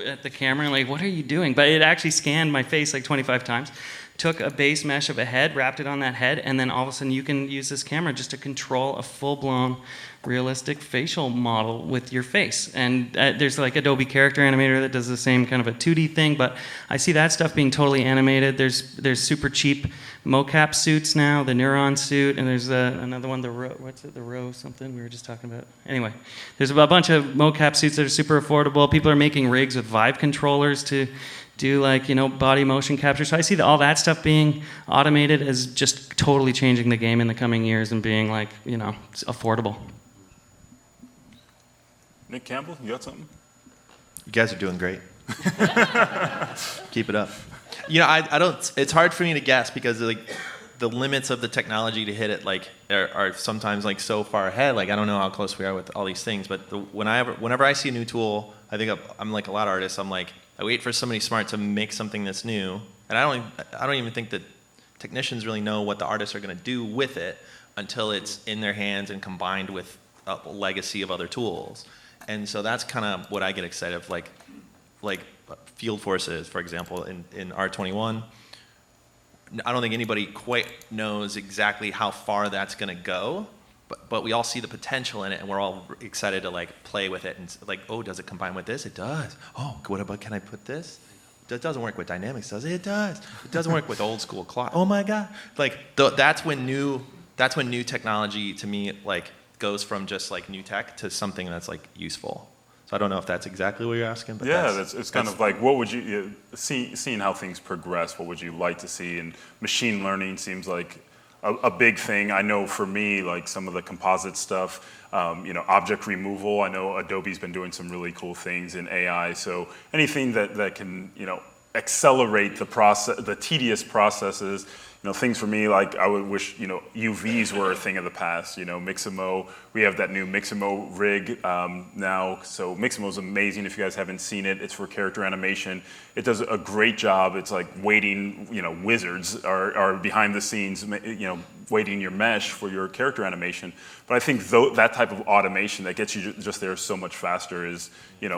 at the camera and like, what are you doing? But it actually scanned my face like 25 times, took a base mesh of a head, wrapped it on that head, and then all of a sudden you can use this camera just to control a full-blown realistic facial model with your face. And there's like Adobe Character Animator that does the same kind of a 2D thing, but I see that stuff being totally animated. There's super cheap mocap suits now, the Neuron suit, and there's another one, the Row something we were just talking about. Anyway, there's a bunch of mocap suits that are super affordable. People are making rigs with Vive controllers to do like, body motion capture. So I see all that stuff being automated as just totally changing the game in the coming years and being like, affordable. Nick Campbell, you got something? You guys are doing great. Keep it up. I don't. It's hard for me to guess because like the limits of the technology to hit it like are sometimes like so far ahead. Like I don't know how close we are with all these things. But whenever I see a new tool, I think I'm like a lot of artists. I'm like I wait for somebody smart to make something that's new, and I don't even think that technicians really know what the artists are going to do with it until it's in their hands and combined with a legacy of other tools. And so that's kind of what I get excited of, like field forces, for example, in R21. I don't think anybody quite knows exactly how far that's going to go, but we all see the potential in it, and we're all excited to like play with it and like, oh, does it combine with this? It does. Oh, what about, can I put this? It doesn't work with dynamics, does it? It does. It doesn't work with old school clock. Oh my God! Like that's when new technology to me like goes from just like new tech to something that's like useful. So I don't know if that's exactly what you're asking, but yeah, it's kind of like, what would you seeing how things progress? What would you like to see? And machine learning seems like a big thing. I know for me, like some of the composite stuff, object removal. I know Adobe's been doing some really cool things in AI. So anything that can accelerate the process, the tedious processes. Things for me, like I would wish, UVs were a thing of the past. Mixamo, we have that new Mixamo rig now. So Mixamo is amazing if you guys haven't seen it. It's for character animation. It does a great job. It's like waiting, wizards are behind the scenes, waiting your mesh for your character animation. But I think that type of automation that gets you just there so much faster is,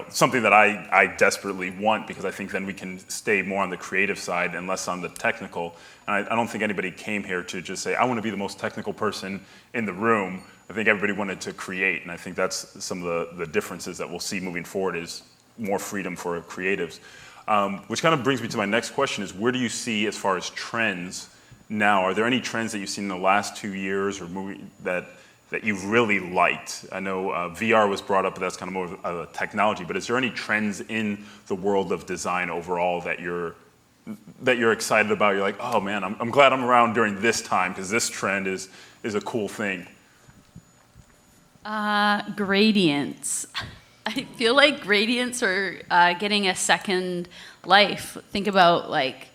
something that I desperately want, because I think then we can stay more on the creative side and less on the technical. And I don't think anybody came here to just say, I want to be the most technical person in the room. I think everybody wanted to create, and I think that's some of the differences that we'll see moving forward is more freedom for creatives. Which kind of brings me to my next question is, where do you see as far as trends now? Are there any trends that you've seen in the last 2 years or movie that you've really liked? I know VR was brought up, but that's kind of more of a technology, but is there any trends in the world of design overall that you're excited about? You're like, oh man, I'm glad I'm around during this time because this trend is a cool thing. Gradients. I feel like gradients are getting a second life. Think about like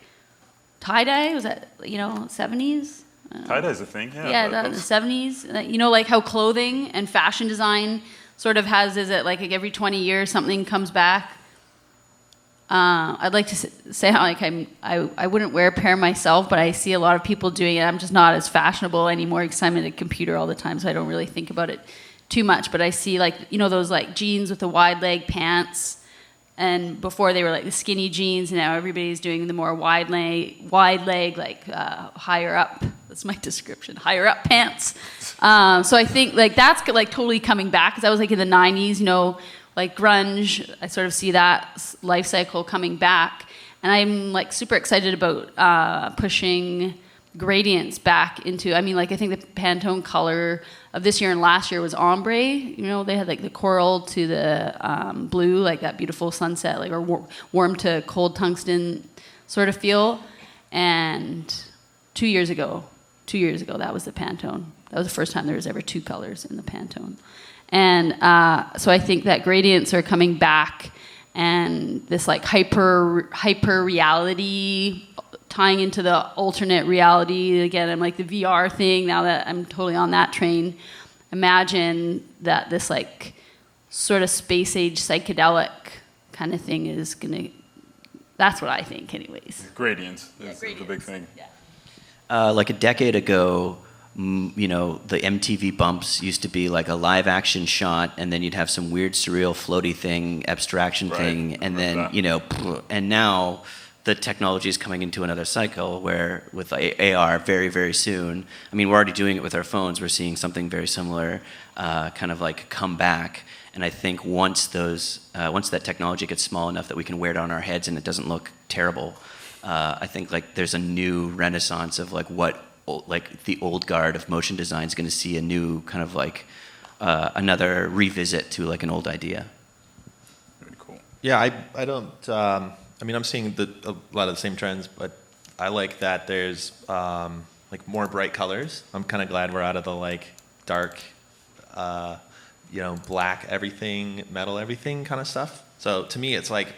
tie-dye, was that, 70s? Tie-dye is a thing, yeah. Yeah, that in the 70s. Like how clothing and fashion design sort of has, is it like every 20 years something comes back? I'd like to say how like I wouldn't wear a pair myself, but I see a lot of people doing it. I'm just not as fashionable anymore because I'm at a computer all the time, so I don't really think about it too much. But I see like those like jeans with the wide leg pants, and before they were like the skinny jeans, and now everybody's doing the more wide leg like higher up. That's my description. Higher up pants. So I think like that's like totally coming back because I was like in the 90s, like grunge, I sort of see that life cycle coming back. And I'm like super excited about pushing gradients back into, I think the Pantone color of this year and last year was ombre. They had like the coral to the blue, like that beautiful sunset, like or warm to cold tungsten sort of feel. And 2 years ago, that was the Pantone. That was the first time there was ever two colors in the Pantone. And so I think that gradients are coming back, and this like hyper reality tying into the alternate reality. Again, I'm like the VR thing now that I'm totally on that train. Imagine that this like sort of space age psychedelic kind of thing is gonna, that's what I think anyways. Gradients is the big thing. Yeah. Like a decade ago, you know, the MTV bumps used to be like a live action shot, and then you'd have some weird surreal floaty thing, abstraction thing, and then, you know, and now the technology is coming into another cycle where with AR very, very soon, I mean, we're already doing it with our phones, we're seeing something very similar kind of like come back. And I think once that technology gets small enough that we can wear it on our heads and it doesn't look terrible, I think like there's a new renaissance of like what like the old guard of motion design is going to see a new kind of like another revisit to like an old idea. Very cool. Yeah, I don't. I mean, I'm seeing a lot of the same trends, but I like that there's like more bright colors. I'm kind of glad we're out of the like dark, you know, black everything, metal everything kind of stuff. So to me, it's like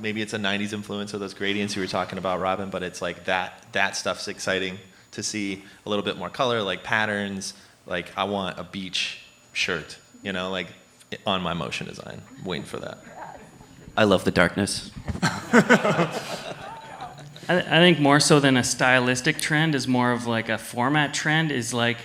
maybe it's a '90s influence of those gradients you were talking about, Robyn. But it's like that stuff's exciting to see a little bit more color, like patterns. Like I want a beach shirt, you know, like on my motion design. I'm waiting for that. I love the darkness. I think more so than a stylistic trend is more of like a format trend is like,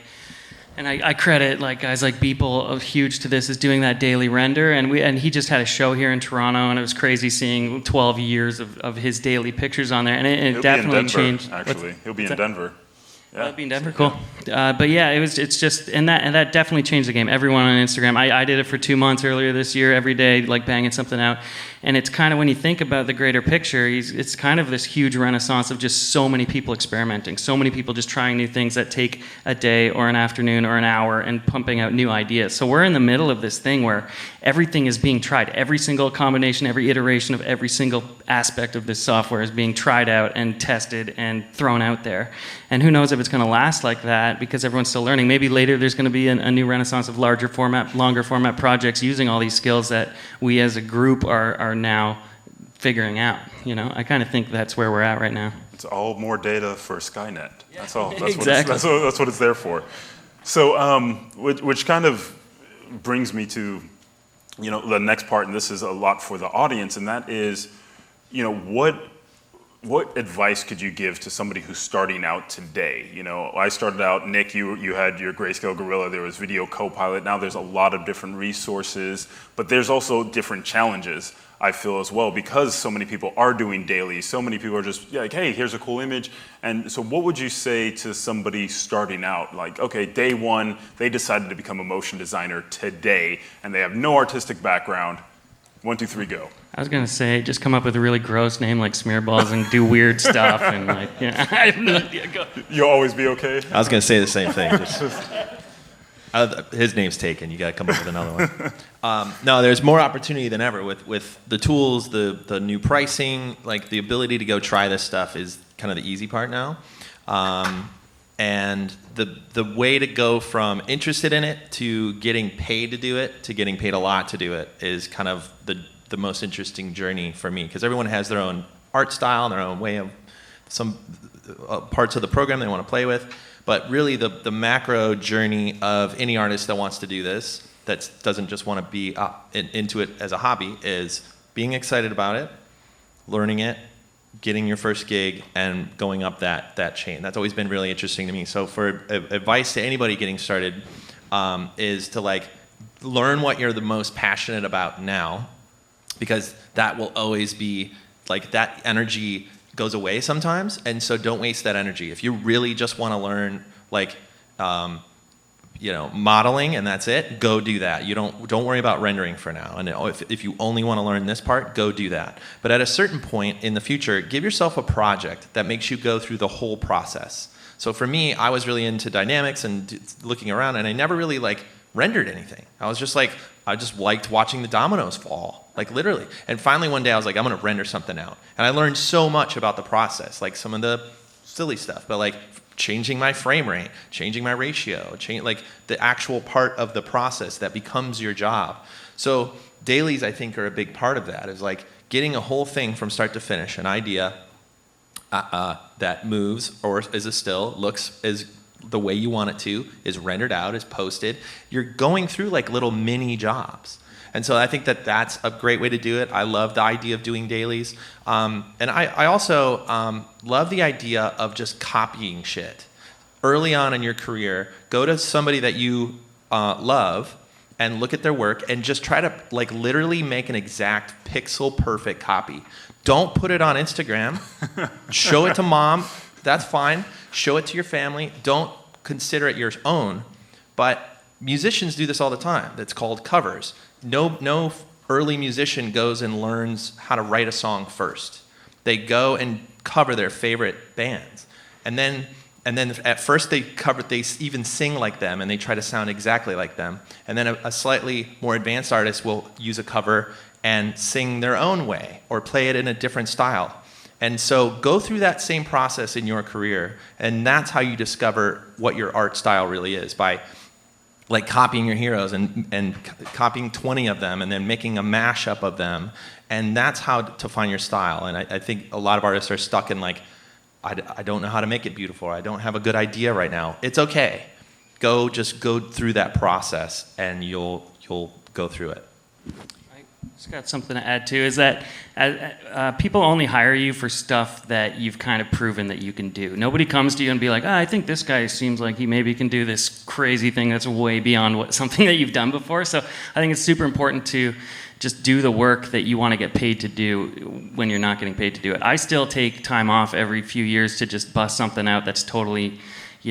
and I credit like guys like Beeple, huge to this, is doing that daily render, and he just had a show here in Toronto, and it was crazy seeing 12 years of his daily pictures on there, and it definitely changed. Actually, he'll be in Denver. Yeah. That'd be in Denver, cool. But yeah, it's just, and that definitely changed the game. Everyone on Instagram, I did it for 2 months earlier this year, every day, like banging something out. And it's kind of, when you think about the greater picture, it's kind of this huge renaissance of just so many people experimenting, so many people just trying new things that take a day or an afternoon or an hour and pumping out new ideas. So we're in the middle of this thing where everything is being tried. Every single combination, every iteration of every single aspect of this software is being tried out and tested and thrown out there. And who knows if it's going to last like that, because everyone's still learning. Maybe later there's going to be a new renaissance of larger format, longer format projects using all these skills that we as a group are now figuring out. You know, I kind of think that's where we're at right now. It's all more data for Skynet. That's all. That's Exactly. That's what it's there for. So, which kind of brings me to, you know, the next part, and this is a lot for the audience, and that is, you know, what advice could you give to somebody who's starting out today? You know, I started out, Nick, you had your GreyscaleGorilla, there was Video Copilot, now there's a lot of different resources, but there's also different challenges, I feel, as well, because so many people are doing dailies, so many people are just like, hey, here's a cool image. And so what would you say to somebody starting out? Like, okay, day one, they decided to become a motion designer today, and they have no artistic background. 1, 2, 3, go. I was gonna say, just come up with a really gross name like Smearballs and do weird stuff and like, yeah, I have no idea. Go. You'll always be okay? I was going to say the same thing. His name's taken. You got to come up with another one. No, there's more opportunity than ever with the tools, the new pricing, like the ability to go try this stuff is kind of the easy part now. And the way to go from interested in it to getting paid to do it to getting paid a lot to do it is kind of the most interesting journey for me, because everyone has their own art style and their own way of some parts of the program they want to play with. But really the macro journey of any artist that wants to do this, that doesn't just want to be into it as a hobby, is being excited about it, learning it, getting your first gig, and going up that chain. That's always been really interesting to me. So for advice to anybody getting started is to like learn what you're the most passionate about now, because that will always be like, that energy goes away sometimes, and so don't waste that energy. If you really just want to learn like you know, modeling and that's it, go do that. You don't worry about rendering for now. And if you only want to learn this part, go do that. But at a certain point in the future, give yourself a project that makes you go through the whole process. So for me, I was really into dynamics and looking around, and I never really like rendered anything. I just liked watching the dominoes fall, like literally. And finally one day I was like, I'm going to render something out. And I learned so much about the process, like some of the silly stuff, but like changing my frame rate, changing my ratio, like the actual part of the process that becomes your job. So dailies, I think, are a big part of that. Is like getting a whole thing from start to finish, an idea that moves or is a still, looks as the way you want it to, is rendered out, is posted. You're going through like little mini jobs. And so I think that that's a great way to do it. I love the idea of doing dailies. And I also love the idea of just copying shit. Early on in your career, go to somebody that you love and look at their work and just try to like literally make an exact pixel perfect copy. Don't put it on Instagram. Show it to mom. That's fine. Show it to your family. Don't consider it your own. But musicians do this all the time. That's called covers. No early musician goes and learns how to write a song first. They go and cover their favorite bands. And then at first they even sing like them and they try to sound exactly like them. And then a slightly more advanced artist will use a cover and sing their own way or play it in a different style. And so go through that same process in your career, and that's how you discover what your art style really is, by like copying your heroes and copying 20 of them and then making a mashup of them. And that's how to find your style. And I think a lot of artists are stuck in like, I don't know how to make it beautiful. I don't have a good idea right now. It's okay. Just go through that process and you'll go through it. Just got something to add too, is that people only hire you for stuff that you've kind of proven that you can do. Nobody comes to you and be like, I think this guy seems like he maybe can do this crazy thing that's way beyond something that you've done before. So I think it's super important to just do the work that you want to get paid to do when you're not getting paid to do it. I still take time off every few years to just bust something out that's totally,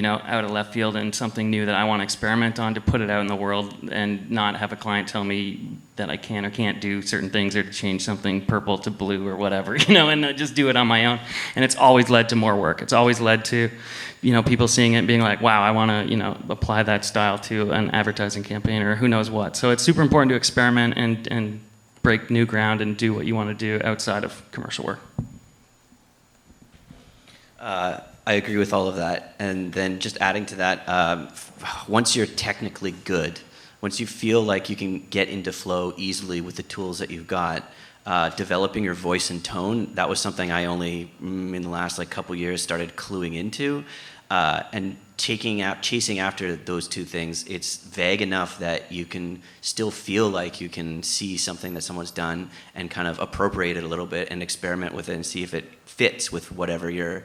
out of left field and something new that I want to experiment on, to put it out in the world and not have a client tell me that I can or can't do certain things, or to change something purple to blue or whatever, and just do it on my own. And it's always led to more work. It's always led to, people seeing it and being like, wow, I want to, apply that style to an advertising campaign or who knows what. So it's super important to experiment and break new ground and do what you want to do outside of commercial work. I agree with all of that. And then just adding to that, once you're technically good, once you feel like you can get into flow easily with the tools that you've got, developing your voice and tone, that was something I only, in the last couple years, started cluing into. And chasing after those two things, it's vague enough that you can still feel like you can see something that someone's done and kind of appropriate it a little bit and experiment with it and see if it fits with whatever your,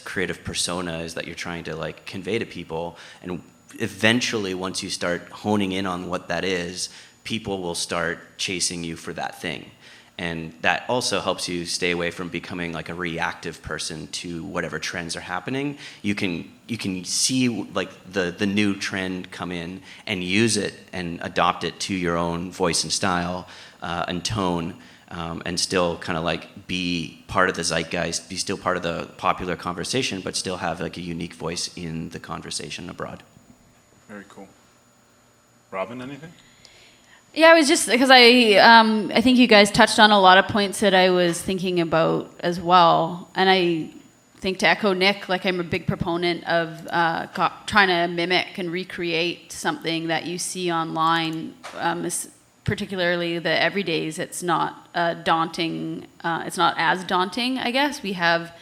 creative persona is that you're trying to convey to people. And eventually, once you start honing in on what that is, people will start chasing you for that thing. And that also helps you stay away from becoming a reactive person to whatever trends are happening. You can see the new trend come in and use it and adopt it to your own voice and style and tone, and still kind of be part of the zeitgeist, be still part of the popular conversation, but still have a unique voice in the conversation abroad. Very cool. Robyn, anything? Yeah, I was just, because I think you guys touched on a lot of points that I was thinking about as well. And I think, to echo Nick, I'm a big proponent of trying to mimic and recreate something that you see online, particularly the everydays. It's not daunting. It's not as daunting, I guess. We have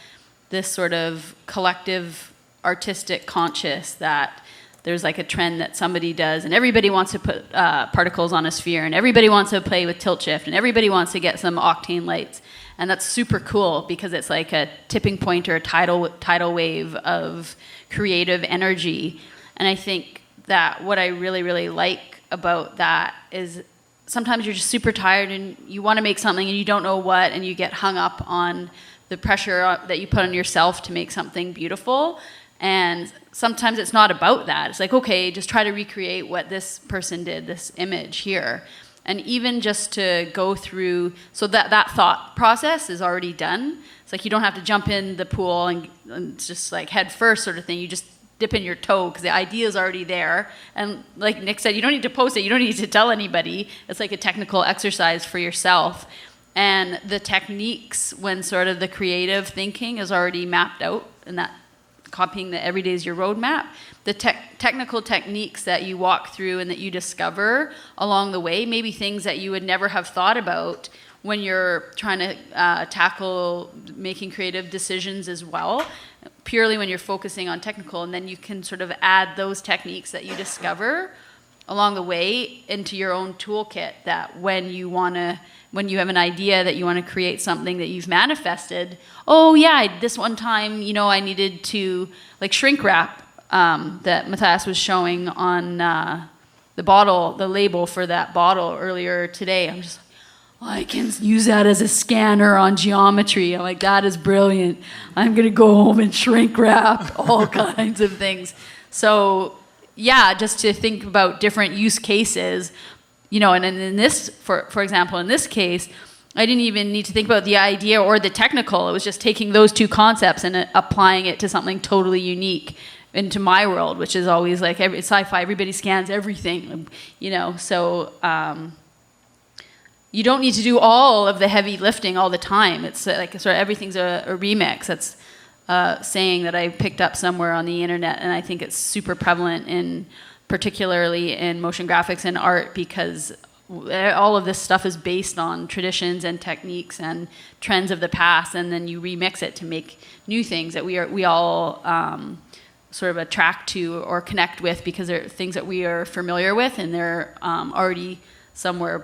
this sort of collective artistic conscious that there's a trend that somebody does, and everybody wants to put particles on a sphere, and everybody wants to play with tilt shift, and everybody wants to get some octane lights. And that's super cool because it's like a tipping point or a tidal wave of creative energy. And I think that what I really, really like about that is sometimes you're just super tired and you want to make something and you don't know what, and you get hung up on the pressure that you put on yourself to make something beautiful. And sometimes it's not about that. It's okay, just try to recreate what this person did, this image here. And even just to go through, so that thought process is already done. It's you don't have to jump in the pool and just head first sort of thing. You just dip in your toe because the idea is already there. And like Nick said, you don't need to post it. You don't need to tell anybody. It's a technical exercise for yourself. And the techniques, when sort of the creative thinking is already mapped out, and that copying the every day is your roadmap. The technical techniques that you walk through and that you discover along the way, maybe things that you would never have thought about when you're trying to tackle making creative decisions as well, purely when you're focusing on technical, and then you can sort of add those techniques that you discover along the way into your own toolkit, that when you have an idea that you want to create something that you've manifested, oh yeah, this one time, I needed to like shrink wrap that Mathias was showing on the label for that bottle earlier today. I'm just I can use that as a scanner on geometry. I'm like, that is brilliant. I'm going to go home and shrink wrap all kinds of things. So, yeah, just to think about different use cases, and in this, for example, in this case, I didn't even need to think about the idea or the technical. It was just taking those two concepts and applying it to something totally unique into my world, which is always like sci-fi, everybody scans everything, so... you don't need to do all of the heavy lifting all the time. It's like sort of everything's a remix. That's saying that I picked up somewhere on the internet, and I think it's super prevalent particularly in motion graphics and art, because all of this stuff is based on traditions and techniques and trends of the past, and then you remix it to make new things that we all sort of attract to or connect with, because they're things that we are familiar with, and they're already somewhere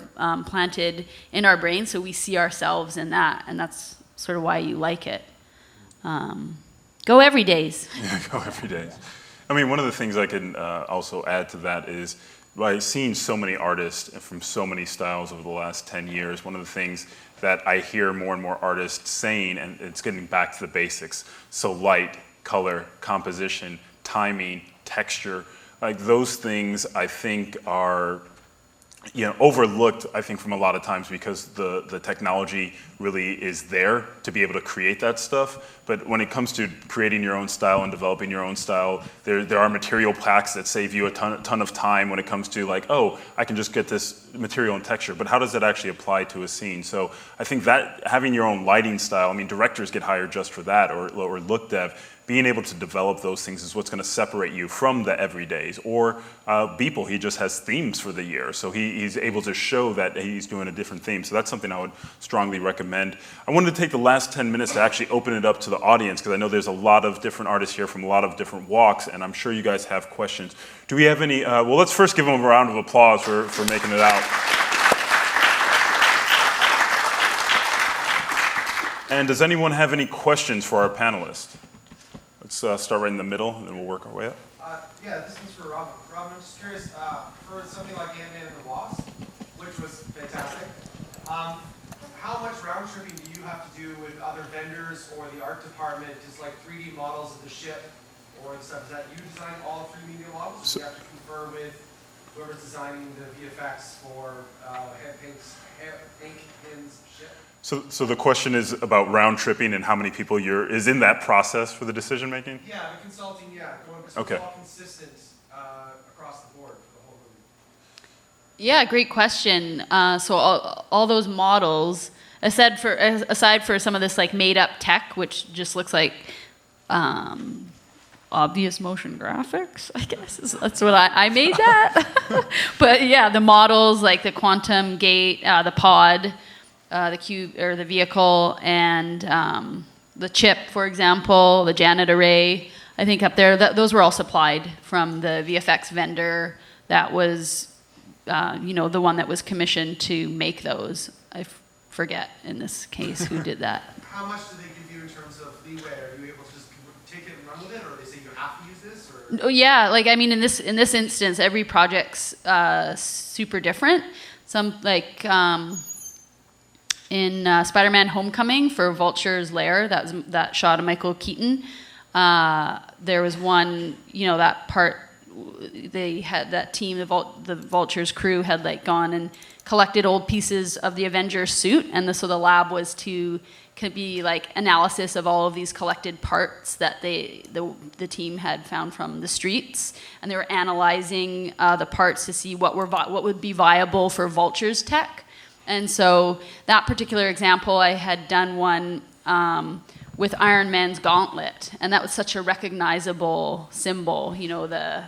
planted in our brain, so we see ourselves in that, and that's sort of why you like it. Go every days. Yeah, go every days. I mean, one of the things I can also add to that is, by seeing so many artists from so many styles over the last 10 years, one of the things that I hear more and more artists saying, and it's getting back to the basics, so light, color, composition, timing, texture, like those things I think are overlooked, I think, from a lot of times, because the technology really is there to be able to create that stuff. But when it comes to creating your own style and developing your own style, there are material packs that save you a ton of time when it comes to like, oh, I can just get this material and texture. But how does that actually apply to a scene? So I think that having your own lighting style, I mean, directors get hired just for that, or look dev. Being able to develop those things is what's going to separate you from the everydays. Or Beeple, he just has themes for the year, so he's able to show that he's doing a different theme. So that's something I would strongly recommend. I wanted to take the last 10 minutes to actually open it up to the audience, because I know there's a lot of different artists here from a lot of different walks, and I'm sure you guys have questions. Do we have any? Well, let's first give them a round of applause for making it out. And does anyone have any questions for our panelists? Let's start right in the middle, and then we'll work our way up. Yeah, this one's for Robyn. Robyn, I'm just curious, for something like Ant-Man and the Wasp, which was fantastic, how much round tripping do you have to do with other vendors or the art department, just like 3D models of the ship or the stuff? Is that you design all 3D models? Or do you have to confer with whoever's designing the VFX for Hank Pym's ship? So the question is about round tripping and how many people is in that process for the decision making? Yeah, the consulting, so okay. It's all consistent across the board for the whole movie. Yeah, great question. So all those models, aside for some of this like made up tech, which just looks like obvious motion graphics, I guess. That's what I made that. But yeah, the models like the quantum gate, the pod, the cube or the vehicle, and the chip, for example, the Janet array. I think up there, those were all supplied from the VFX vendor that was, the one that was commissioned to make those. I forget in this case who did that. How much do they give you in terms of leeway? Are you able to just take it and run with it, or they say you have to use this? Or? Oh yeah, like I mean, in this instance, every project's super different. Some like. In Spider-Man: Homecoming for Vulture's Lair, that shot of Michael Keaton. There was one, that part. They had that team, the Vulture's crew had like gone and collected old pieces of the Avengers suit, and so the lab was could be like analysis of all of these collected parts that the team had found from the streets, and they were analyzing the parts to see what would be viable for Vulture's tech. And so that particular example, I had done one with Iron Man's gauntlet, and that was such a recognizable symbol, the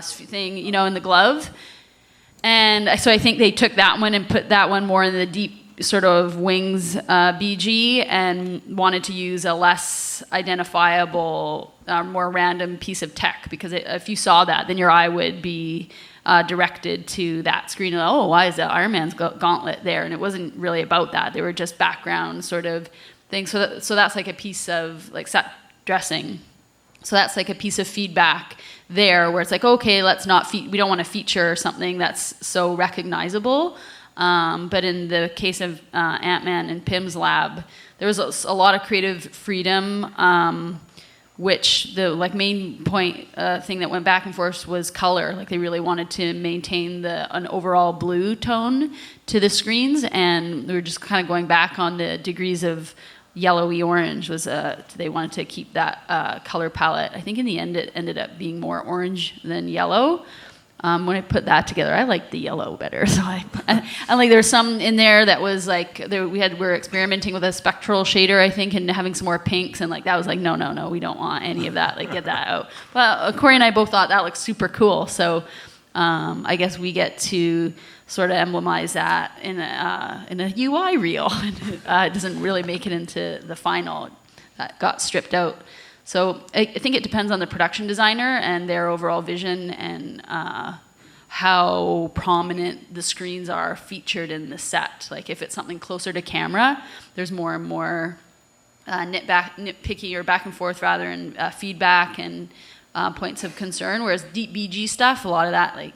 thing, in the glove. And so I think they took that one and put that one more in the deep sort of wings BG, and wanted to use a less identifiable, more random piece of tech, because if you saw that, then your eye would be directed to that screen. Oh, why is that Iron Man's gauntlet there? And it wasn't really about that. They were just background sort of things. So that's like a piece of like set dressing. So that's like a piece of feedback there, where it's like, okay, let's not we don't want to feature something that's so recognizable. But in the case of Ant-Man and Pym's lab, there was a lot of creative freedom, which the main point thing that went back and forth was color. Like they really wanted to maintain an overall blue tone to the screens, and we were just kind of going back on the degrees of yellowy orange. They wanted to keep that color palette. I think in the end it ended up being more orange than yellow. When I put that together, I liked the yellow better. So there's some in there that was like we're experimenting with a spectral shader, I think, and having some more pinks, and that was like no, we don't want any of that. Get that out. Well, Corey and I both thought that looked super cool. So I guess we get to sort of emblemize that in a UI reel. It doesn't really make it into the final. That got stripped out. So I think it depends on the production designer and their overall vision, and how prominent the screens are featured in the set. Like if it's something closer to camera, there's more and more nitpicky or back and forth rather, and feedback and points of concern. Whereas deep BG stuff, a lot of that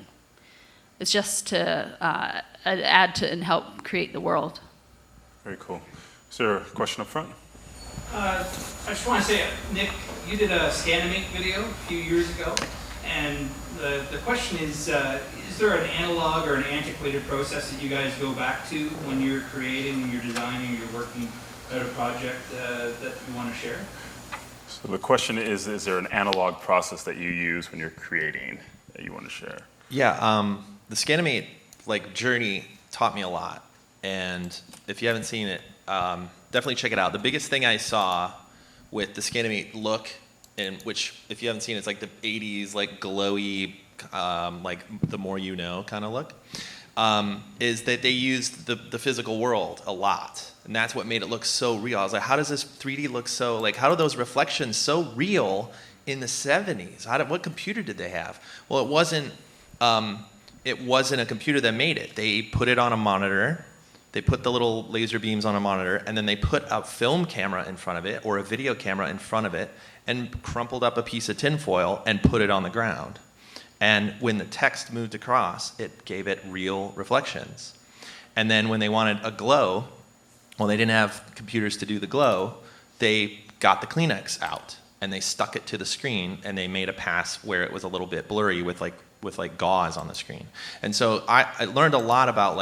it's just to add to and help create the world. Very cool. Is there a question up front? I just want to say, Nick, you did a Scanimate video a few years ago, and the question is there an analog or an antiquated process that you guys go back to when you're creating, when you're designing, you're working out a project that you want to share? So the question is there an analog process that you use when you're creating that you want to share? Yeah, the Scanimate journey taught me a lot, and if you haven't seen it, definitely check it out. The biggest thing I saw with the Scanimate look, and which if you haven't seen, it's like the 80s glowy, the more you know kind of look, is that they used the physical world a lot, and that's what made it look so real. I was like, how does this 3D look so how do those reflections so real in the 70s? What computer did they have? Well, it wasn't a computer that made it. They put it on a monitor. They put the little laser beams on a monitor, and then they put a film camera in front of it, or a video camera in front of it, and crumpled up a piece of tinfoil and put it on the ground. And when the text moved across, it gave it real reflections. And then when they wanted a glow, well, they didn't have computers to do the glow, they got the Kleenex out, and they stuck it to the screen, and they made a pass where it was a little bit blurry with gauze on the screen. And so I learned a lot about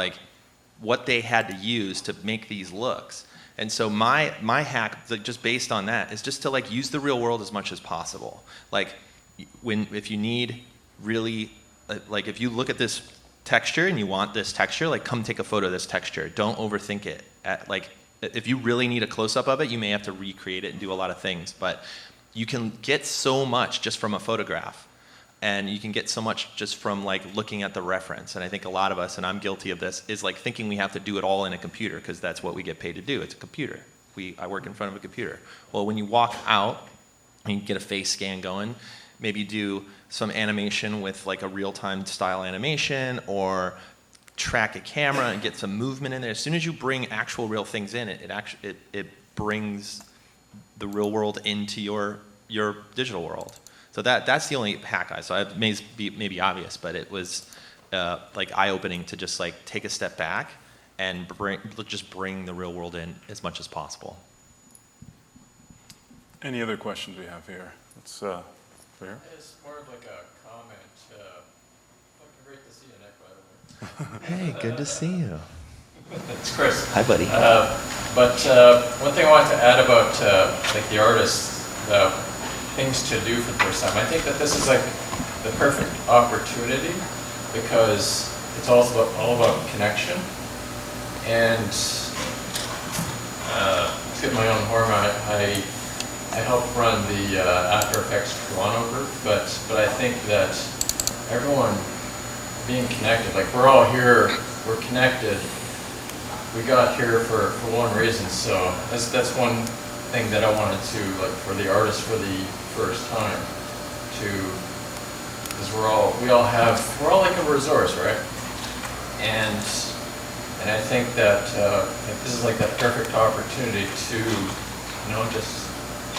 what they had to use to make these looks. And so my hack, just based on that, is just to use the real world as much as possible. If you need really, if you look at this texture and you want this texture, come take a photo of this texture. Don't overthink it. If you really need a close-up of it, you may have to recreate it and do a lot of things. But you can get so much just from a photograph. And you can get so much just from looking at the reference. And I think a lot of us, and I'm guilty of this, is thinking we have to do it all in a computer because that's what we get paid to do. It's a computer. I work in front of a computer. Well, when you walk out and you get a face scan going, maybe do some animation with a real-time style animation, or track a camera and get some movement in there. As soon as you bring actual real things in, it brings the real world into your digital world. So that's the only hack I saw. It may be obvious, but it was eye-opening to just take a step back and bring the real world in as much as possible. Any other questions we have here? Let's here. It's more of a comment. Fucking great to see you, Nick, by the way. Hey, good to see you. It's Chris. Hi, buddy. But one thing I wanted to add about the artists, things to do for the first time. I think that this is the perfect opportunity because it's all about connection. And toot my own horn, I help run the After Effects Toronto group, but I think that everyone being connected, like we're all here, we're connected. We got here for one reason, so that's one thing that I wanted to, like, for the artists for the first time, because we're all like a resource, right? And I think that like this is like that perfect opportunity to, just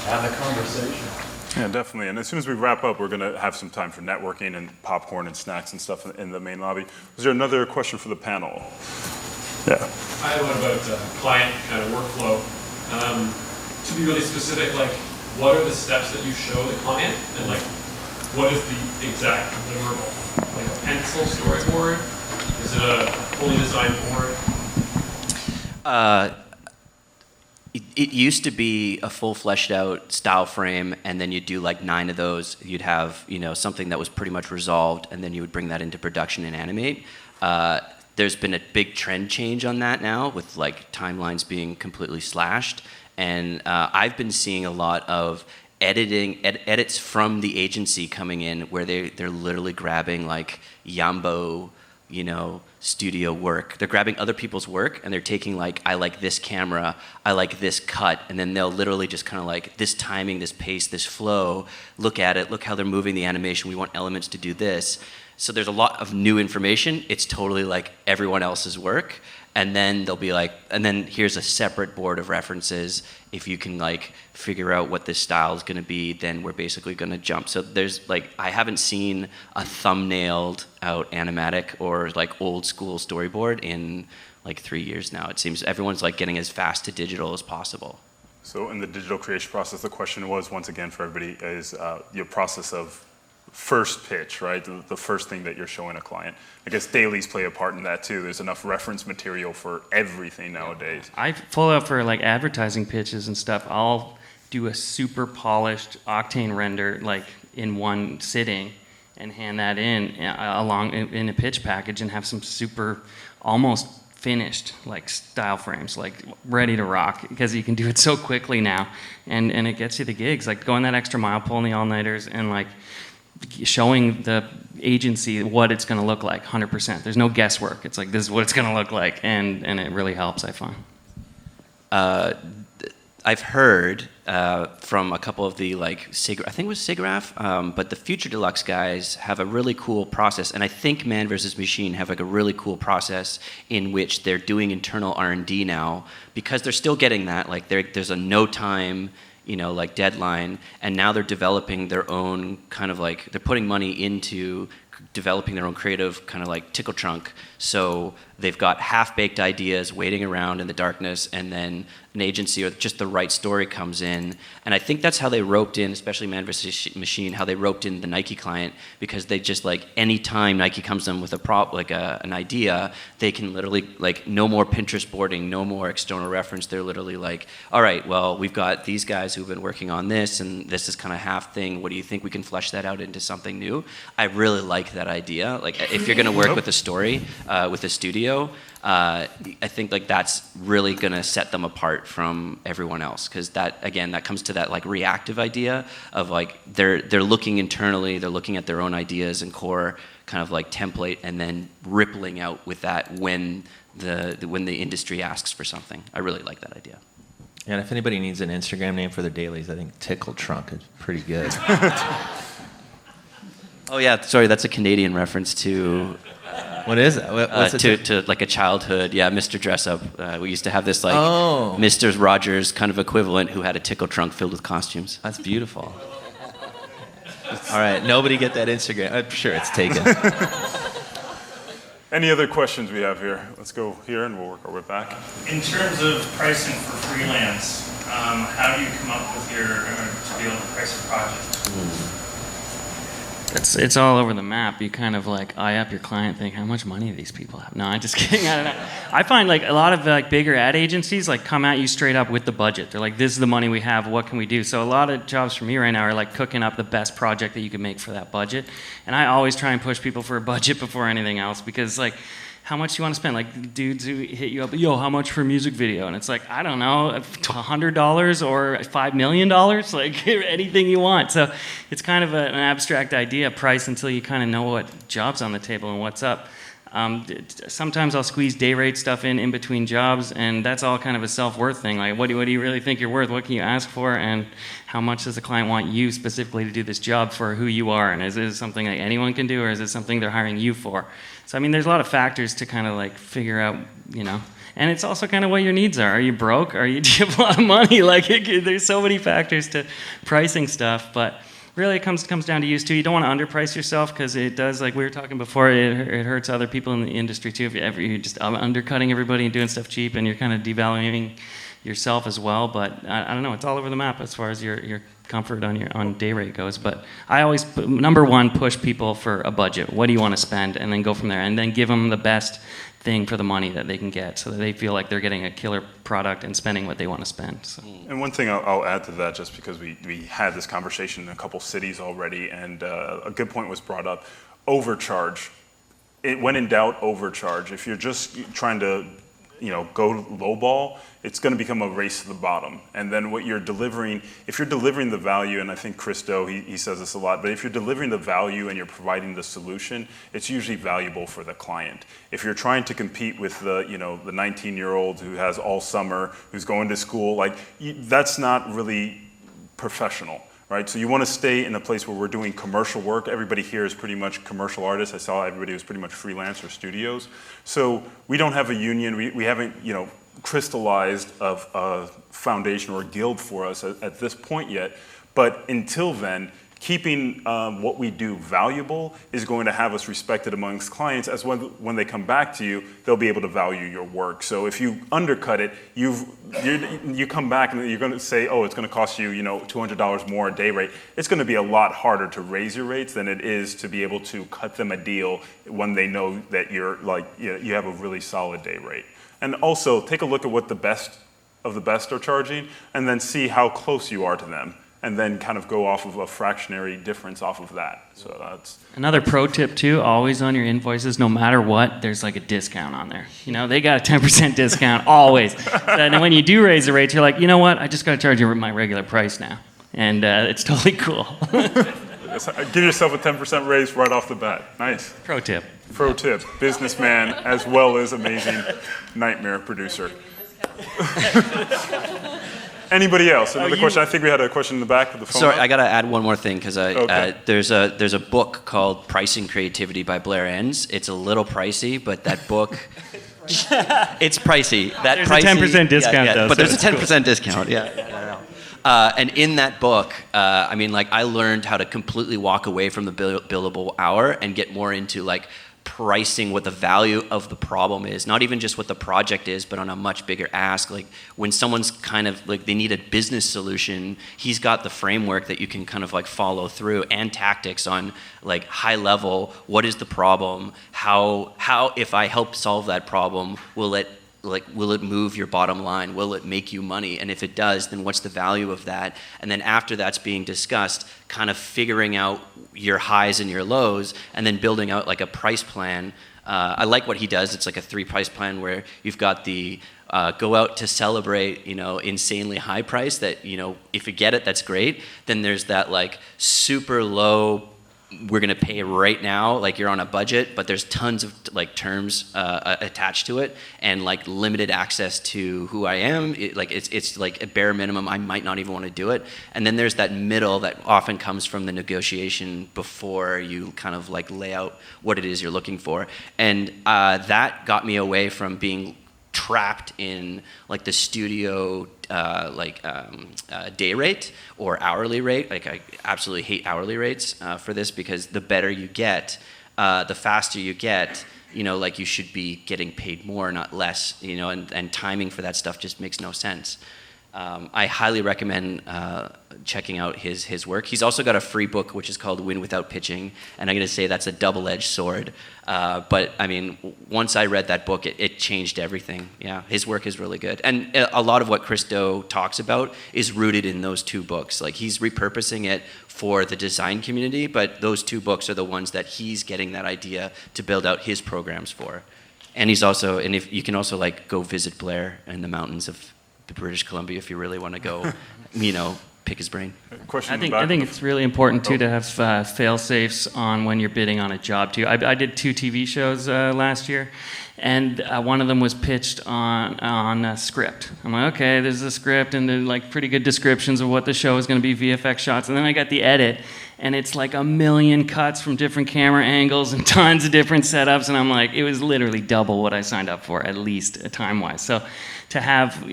have a conversation. Yeah, definitely. And as soon as we wrap up, we're going to have some time for networking and popcorn and snacks and stuff in the main lobby. Was there another question for the panel? Yeah. I had one about client kind of workflow. To be really specific, like, what are the steps that you show the client, and like, what is the exact deliverable? Like a pencil storyboard? Is it a fully designed board? It used to be a full fleshed out style frame, and then you'd do like 9 of those. You'd have, something that was pretty much resolved, and then you would bring that into production and animate. There's been a big trend change on that now, with like timelines being completely slashed. And I've been seeing a lot of edits from the agency coming in, where they're literally grabbing like Yambo, studio work. They're grabbing other people's work, and they're taking like, I like this camera, I like this cut, and then they'll literally just kind of like, this timing, this pace, this flow, look at it, look how they're moving the animation, we want elements to do this. So there's a lot of new information. It's totally like everyone else's work. And then they'll be like, and then here's a separate board of references. If you can like figure out what this style is going to be, then we're basically going to jump. So there's like, I haven't seen a thumbnailed out animatic or like old school storyboard in like 3 years now. It seems everyone's like getting as fast to digital as possible. So in the digital creation process, the question was, once again for everybody, is your process of first pitch, right? The first thing that you're showing a client. I guess dailies play a part in that too. There's enough reference material for everything nowadays. I pull up for like advertising pitches and stuff. I'll do a super polished Octane render like in one sitting and hand that in along in a pitch package and have some super almost finished like style frames, like ready to rock, because you can do it so quickly now, and it gets you the gigs. Like going that extra mile, pulling the all-nighters, and like showing the agency what it's going to look like 100%. There's no guesswork. It's like, this is what it's going to look like, and it really helps, I find. I've heard from a couple of the like I think it was SIGGRAPH, but the Future Deluxe guys have a really cool process, and I think Man vs. Machine have like a really cool process in which they're doing internal R&D now, because they're still getting that, like there's a no time like deadline, and now they're developing their own kind of like, they're putting money into developing their own creative kind of like tickle trunk. So they've got half-baked ideas waiting around in the darkness, and then an agency or just the right story comes in. And I think that's how they roped in, especially Man vs. Machine, how they roped in the Nike client, because they just like, anytime Nike comes to them with an idea, they can literally like, no more Pinterest boarding, no more external reference. They're literally like, all right, well, we've got these guys who've been working on this, and this is kind of half thing. What do you think? We can flesh that out into something new. I really like that idea. Like, if you're going to work with a story, with a studio, I think like that's really gonna set them apart from everyone else, because that, again, that comes to that like reactive idea of like they're looking internally, they're looking at their own ideas and core kind of like template, and then rippling out with that when the industry asks for something. I really like that idea. And if anybody needs an Instagram name for their dailies, I think Tickle Trunk is pretty good. Oh yeah, sorry, that's a Canadian reference to. What is it? What's it to like a childhood, yeah, Mr. Dress Up. We used to have this like Mr. Rogers kind of equivalent who had a tickle trunk filled with costumes. That's beautiful. All right, nobody get that Instagram. I'm sure it's taken. Any other questions we have here? Let's go here and we'll work our way back. In terms of pricing for freelance, how do you come up with to be able to price a project? It's all over the map. You kind of like eye up your client, think, how much money do these people have? No, I'm just kidding. I don't know. I find like a lot of like bigger ad agencies like come at you straight up with the budget. They're like, this is the money we have. What can we do? So a lot of jobs for me right now are like cooking up the best project that you can make for that budget. And I always try and push people for a budget before anything else, because like how much do you want to spend? Like dudes who hit you up, yo, how much for a music video? And it's like, I don't know, $100 or $5 million, like anything you want. So it's kind of an abstract idea, price, until you kind of know what job's on the table and what's up. Sometimes I'll squeeze day rate stuff in between jobs, and that's all kind of a self-worth thing. Like, what do you really think you're worth? What can you ask for? And how much does the client want you specifically to do this job for who you are? And is it something that anyone can do, or is it something they're hiring you for? So, I mean, there's a lot of factors to kind of like figure out, you know. And it's also kind of what your needs are. Are you broke? Do you have a lot of money? Like, there's so many factors to pricing stuff, but really, it comes down to use too. You don't want to underprice yourself, because it does, like we were talking before, it hurts other people in the industry too. If you're just undercutting everybody and doing stuff cheap, and you're kind of devaluing yourself as well. But I don't know, it's all over the map as far as your comfort on day rate goes. But I always, number one, push people for a budget. What do you want to spend? And then go from there. And then give them the best thing for the money that they can get, so that they feel like they're getting a killer product and spending what they want to spend. So. And one thing I'll add to that, just because we had this conversation in a couple cities already, and a good point was brought up: overcharge. When in doubt, overcharge. If you're just trying to, go lowball, it's going to become a race to the bottom. And then what you're delivering, if you're delivering the value, and I think Christo, he says this a lot, but if you're delivering the value and you're providing the solution, it's usually valuable for the client. If you're trying to compete with the 19-year-old who has all summer, who's going to school, that's not really professional. Right, so you want to stay in a place where we're doing commercial work. Everybody here is pretty much commercial artists. I saw everybody was pretty much freelance or studios. So we don't have a union. We haven't, crystallized a foundation or a guild for us at this point yet. But until then, keeping what we do valuable is going to have us respected amongst clients, as when they come back to you, they'll be able to value your work. So if you undercut it, you come back and you're going to say, oh, it's going to cost you, $200 more a day rate. It's going to be a lot harder to raise your rates than it is to be able to cut them a deal when they know that you have a really solid day rate. And also take a look at what the best of the best are charging, and then see how close you are to them, and then kind of go off of a fractionary difference off of that. So that's another pro tip too. Always on your invoices, no matter what, there's like a discount on there. They got a 10% discount always. And when you do raise the rates, you're like, you know what? I just got to charge you my regular price now, and it's totally cool. Give yourself a 10% raise right off the bat. Nice. Pro tip. Pro tip. Businessman as well as amazing nightmare producer. Anybody else? Another question? I think we had a question in the back with the phone. Sorry, up. I got to add one more thing, because Okay. there's a book called Pricing Creativity by Blair Enns. It's a little pricey, but that book, it's pricey. There's a 10% discount, though, but so there's a it's 10% discount. Yeah. And in that book, I learned how to completely walk away from the billable hour and get more into pricing what the value of the problem is, not even just what the project is, but on a much bigger ask. Like when someone's kind of they need a business solution, he's got the framework that you can kind of follow through, and tactics on high level. What is the problem? How if I help solve that problem, will it move your bottom line? Will it make you money? And if it does, then what's the value of that? And then after that's being discussed, kind of figuring out your highs and your lows, and then building out a price plan. I like what he does. It's like a 3-price plan where you've got the go out to celebrate, insanely high price that, if you get it, that's great. Then there's that super low, we're going to pay right now, you're on a budget, but there's tons of terms attached to it, and limited access to who I am. It's a bare minimum. I might not even want to do it. And then there's that middle that often comes from the negotiation before you kind of lay out what it is you're looking for. And that got me away from being trapped in the studio day rate or hourly rate. I absolutely hate hourly rates for this, because the better you get, the faster you get, you should be getting paid more, not less, and timing for that stuff just makes no sense. I highly recommend checking out his work. He's also got a free book which is called Win Without Pitching, and I'm going to say that's a double-edged sword. But once I read that book, it changed everything. Yeah, his work is really good, and a lot of what Christo talks about is rooted in those 2 books. He's repurposing it for the design community, but those 2 books are the ones that he's getting that idea to build out his programs for. And he's also, and if you can also like go visit Blair in the mountains of British Columbia if you really want to go, pick his brain. Question. I think it's really important too to have fail safes on when you're bidding on a job too. I did 2 TV shows last year, and one of them was pitched on a script. I'm like, okay, there's a script and there's like pretty good descriptions of what the show is going to be, VFX shots, and then I got the edit, and it's like 1 million cuts from different camera angles and tons of different setups, and I'm like, it was literally double what I signed up for, at least time-wise. So to have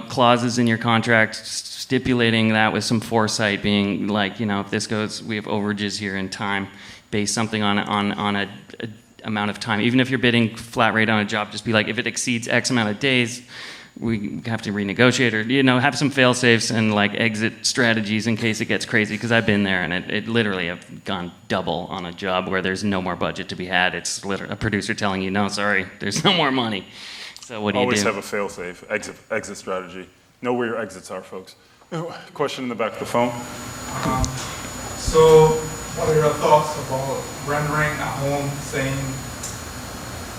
clauses in your contract stipulating that with some foresight, being like, if this goes, we have overages here in time, base something on a amount of time. Even if you're bidding flat rate on a job, just be like, if it exceeds X amount of days, we have to renegotiate, or have some fail safes and like exit strategies in case it gets crazy. Because I've been there, and it literally have gone double on a job where there's no more budget to be had. It's literally a producer telling you, no, sorry, there's no more money. So what do you do? Always have a fail safe exit strategy. Know where your exits are, folks. Question in the back of the phone. So, what are your thoughts about rendering at home, saying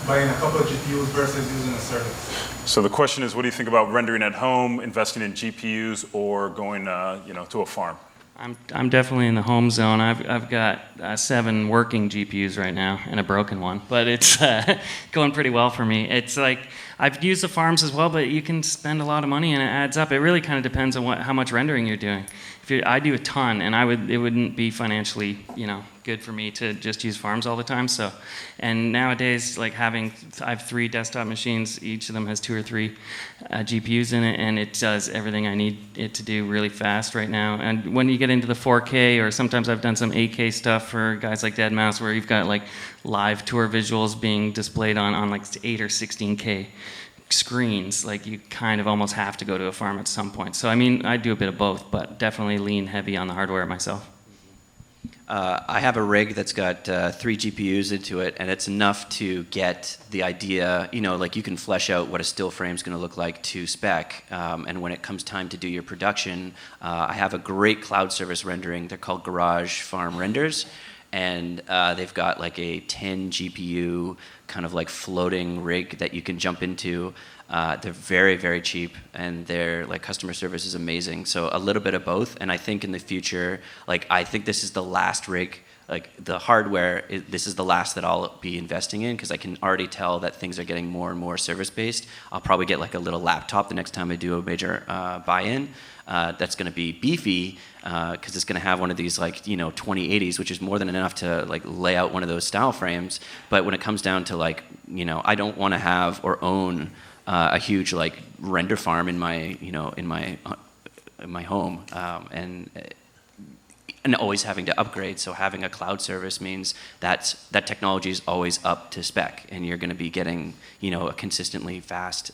buying a couple of GPUs versus using a service? So the question is, what do you think about rendering at home, investing in GPUs, or going, to a farm? I'm definitely in the home zone. I've got 7 working GPUs right now and a broken one, but it's going pretty well for me. It's like I've used the farms as well, but you can spend a lot of money and it adds up. It really kind of depends on how much rendering you're doing. I do a ton, and it wouldn't be financially good for me to just use farms all the time. So, and nowadays, like I have 3 desktop machines. Each of them has 2 or 3 GPUs in it, and it does everything I need it to do really fast right now. And when you get into the 4K, or sometimes I've done some A.K.A. stuff for guys like deadmau5, where you've got like live tour visuals being displayed on like 8 or 16K screens, like you kind of almost have to go to a farm at some point. So I mean, I do a bit of both, but definitely lean heavy on the hardware myself. I have a rig that's got 3 GPUs into it, and it's enough to get the idea, like you can flesh out what a still frame is going to look like to spec, and when it comes time to do your production, I have a great cloud service rendering. They're called Garage Farm Renders, and they've got like a 10 GPU kind of like floating rig that you can jump into. They're very, very cheap, and their like customer service is amazing. So a little bit of both, and I think in the future, I think this is the last rig, like the hardware, this is the last that I'll be investing in, because I can already tell that things are getting more and more service-based. I'll probably get like a little laptop the next time I do a major buy-in. That's going to be beefy, because it's going to have one of these 2080s, which is more than enough to like lay out one of those style frames. But when it comes down to I don't want to have or own a huge render farm in my home, and always having to upgrade. So having a cloud service means that technology is always up to spec, and you're going to be getting a consistently fast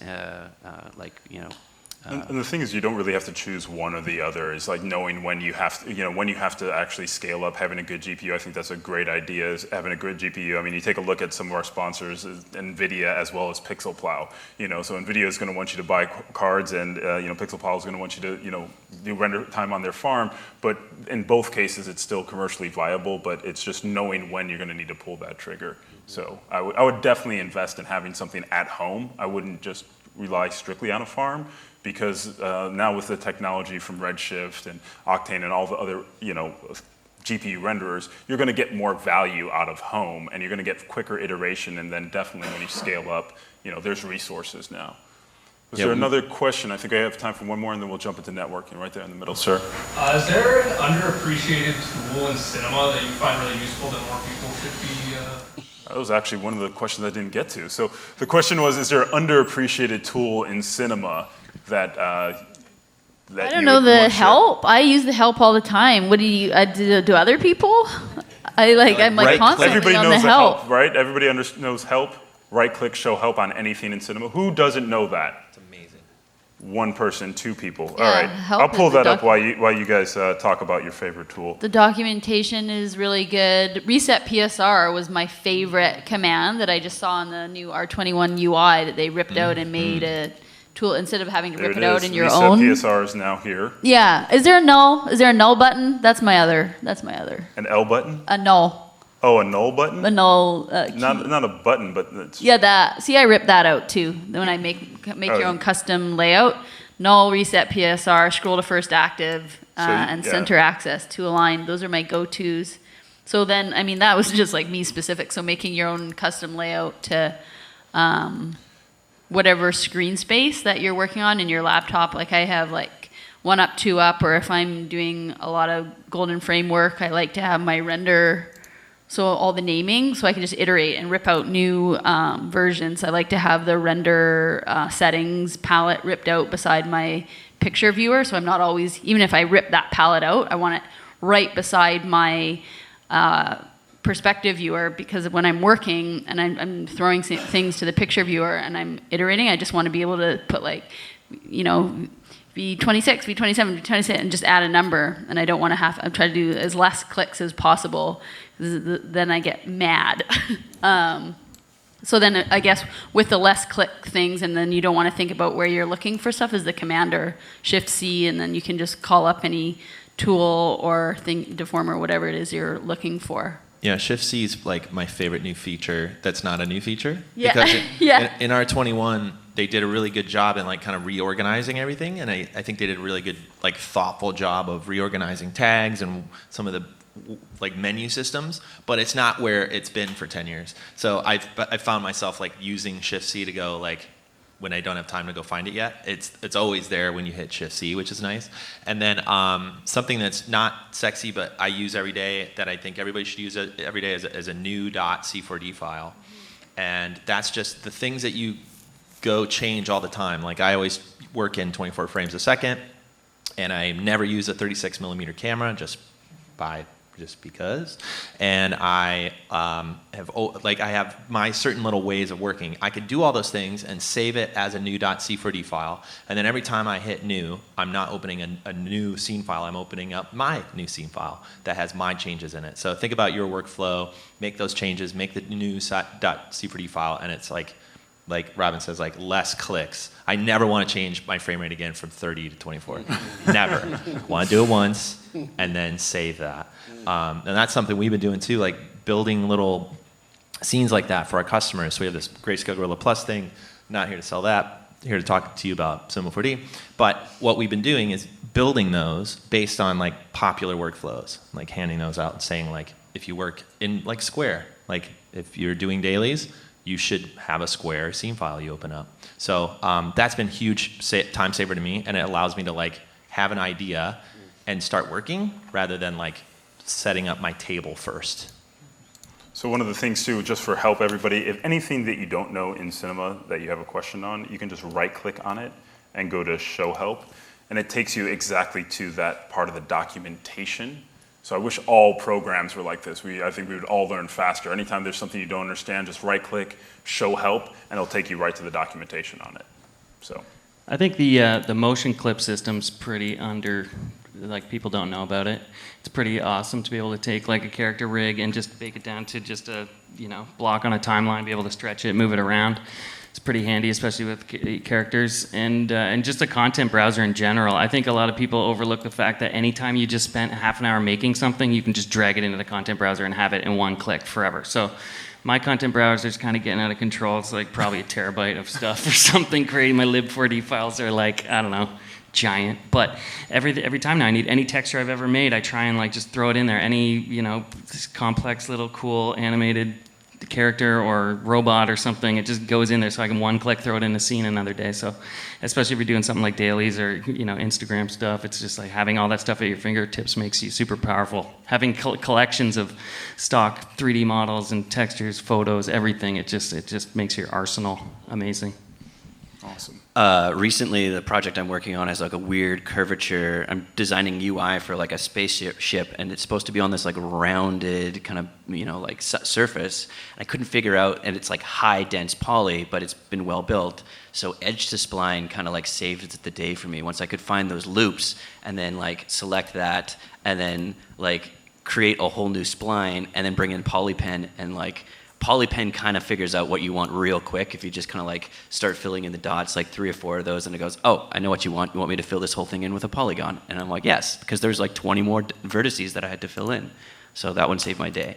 And the thing is, you don't really have to choose one or the other. It's like knowing when you have to actually scale up. Having a good GPU, I think that's a great idea. Is having a good GPU. I mean, you take a look at some of our sponsors, NVIDIA as well as PixelPlow. So NVIDIA is going to want you to buy cards, and PixelPlow is going to want you to do render time on their farm. But in both cases, it's still commercially viable. But it's just knowing when you're going to need to pull that trigger. So I would definitely invest in having something at home. I wouldn't just rely strictly on a farm. Because now with the technology from Redshift and Octane and all the other, GPU renderers, you're going to get more value out of home, and you're going to get quicker iteration. And then definitely when you scale up, there's resources now. Was there another question? I think I have time for one more, and then we'll jump into networking right there in the middle, sir. Is there an underappreciated tool in cinema that you find really useful that more people should be? That was actually one of the questions I didn't get to. So the question was, is there an underappreciated tool in cinema that I don't know, the help. I use the help all the time. What do you do? Other people? I'm constantly everybody on knows the help. Right? Everybody knows help. Right-click, show help on anything in cinema. Who doesn't know that? It's amazing. One person, 2 people. Yeah, all right, help I'll pull is that up while you guys talk about your favorite tool. The documentation is really good. Reset PSR was my favorite command that I just saw in the new R21 UI that they ripped out and made a tool instead of having to rip it out in your own. Reset PSR is now here. Yeah. Is there a null? Is there a null button? That's my other. An L button? A null. Oh, a null button? A null. Not a button, but it's, Yeah, that. See, I ripped that out too. Then when I make your own custom layout, null, reset PSR, scroll to first active, and center access to align. Those are my go-tos. So then, I mean, that was just like me specific. So making your own custom layout to whatever screen space that you're working on in your laptop. Like I have like 1 up, 2 up, or if I'm doing a lot of golden frame work, I like to have my render. So all the naming, so I can just iterate and rip out new versions. I like to have the render settings palette ripped out beside my picture viewer, so I'm not always, even if I rip that palette out, I want it right beside my perspective viewer, because when I'm working and I'm throwing things to the picture viewer and I'm iterating, I just want to be able to put like, you know, V26, V27, V26, and just add a number. And I don't want to have, I'm trying to do as less clicks as possible, then I get mad. So then I guess with the less click things, and then you don't want to think about where you're looking for stuff, is the command or Shift C, and then you can just call up any tool or thing, deformer, whatever it is you're looking for. Yeah, Shift C is like my favorite new feature that's not a new feature. Yeah. Because Yeah. in R21, they did a really good job in like kind of reorganizing everything, and I think they did a really good, like thoughtful job of reorganizing tags and some of the like menu systems, but it's not where it's been for 10 years. So I found myself like using Shift C to go like, when I don't have time to go find it yet, it's always there when you hit Shift C, which is nice. And then something that's not sexy, but I use every day, that I think everybody should use every day, is a new .c4d file. And that's just the things that you go change all the time. Like I always work in 24 frames a second, and I never use a 36 millimeter camera just because. And I have my certain little ways of working. I could do all those things and save it as a new .c4d file. And then every time I hit new, I'm not opening a new scene file. I'm opening up my new scene file that has my changes in it. So think about your workflow, make those changes, make the new .c4d file, and it's like Robyn says, like less clicks. I never want to change my frame rate again from 30 to 24. Never. Want to do it once and then save that. And that's something we've been doing too, like building little scenes like that for our customers. So we have this GreyscaleGorilla Plus thing. Not here to sell that. Here to talk to you about Cinema 4D. But what we've been doing is building those based on like popular workflows, like handing those out and saying like, if you work in like Square, like if you're doing dailies, you should have a Square scene file you open up. So that's been huge time saver to me, and it allows me to like have an idea and start working rather than like setting up my table first. So one of the things too, just for help everybody, if anything that you don't know in cinema that you have a question on, you can just right click on it and go to show help, and it takes you exactly to that part of the documentation. So I wish all programs were like this. I think we would all learn faster. Anytime there's something you don't understand, just right click, show help, and it'll take you right to the documentation on it. So I think the motion clip system's pretty like people don't know about it. It's pretty awesome to be able to take like a character rig and just bake it down to just a block on a timeline, be able to stretch it, move it around. It's pretty handy, especially with characters and just a content browser in general. I think a lot of people overlook the fact that anytime you just spent half an hour making something, you can just drag it into the content browser and have it in one click forever. So my content browser is kind of getting out of control. It's like probably a terabyte of stuff or something crazy. My lib4d files are like, I don't know, giant. But every time now I need any texture I've ever made, I try and like just throw it in there. Any this complex little cool animated character or robot or something, it just goes in there, so I can one click throw it in a scene another day. So especially if you're doing something like dailies or Instagram stuff, it's just like having all that stuff at your fingertips makes you super powerful. Having collections of stock 3D models and textures, photos, everything, it just makes your arsenal amazing. awesome. Recently, the project I'm working on has like a weird curvature. I'm designing UI for like a spaceship, and it's supposed to be on this like rounded kind of like surface. I couldn't figure out, and it's like high dense poly, but it's been well built. So edge to spline kind of like saved the day for me. Once I could find those loops and then like select that, and then like create a whole new spline, and then bring in polypen, and like polypen kind of figures out what you want real quick if you just kind of like start filling in the dots, like 3 or 4 of those, and it goes, oh, I know what you want. You want me to fill this whole thing in with a polygon? And I'm like, yes, because there's like 20 more vertices that I had to fill in. So that one saved my day.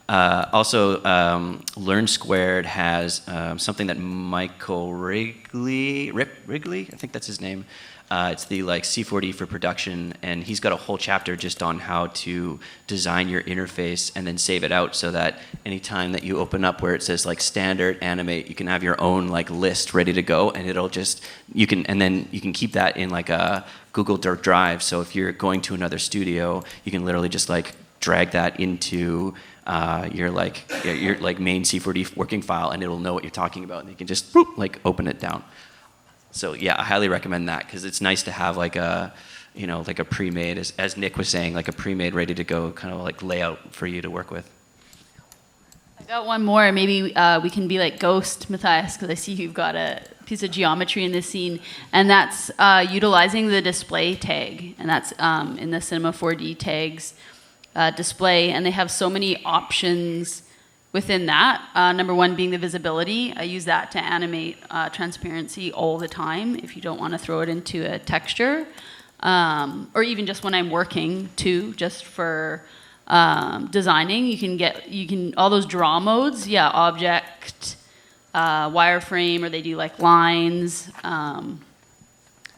Also, Learn Squared has something that Michael Wrigley, I think that's his name. It's the like C4D for production, and he's got a whole chapter just on how to design your interface and then save it out so that anytime that you open up where it says like standard animate, you can have your own like list ready to go, and it'll just and then you can keep that in like a Google Drive. So if you're going to another studio, you can literally just like drag that into your main C4D working file, and it'll know what you're talking about, and you can just like open it down. So yeah, I highly recommend that because it's nice to have like a pre-made, as Nick was saying, like a pre-made ready to go kind of like layout for you to work with. I got one more. Maybe we can be like Ghost, Mathias, because I see you've got a piece of geometry in this scene, and that's utilizing the display tag, and that's in the Cinema 4D tags display, and they have so many options within that. Number one being the visibility. I use that to animate transparency all the time if you don't want to throw it into a texture, or even just when I'm working too, just for designing. You can all those draw modes, object, wireframe, or they do like lines, and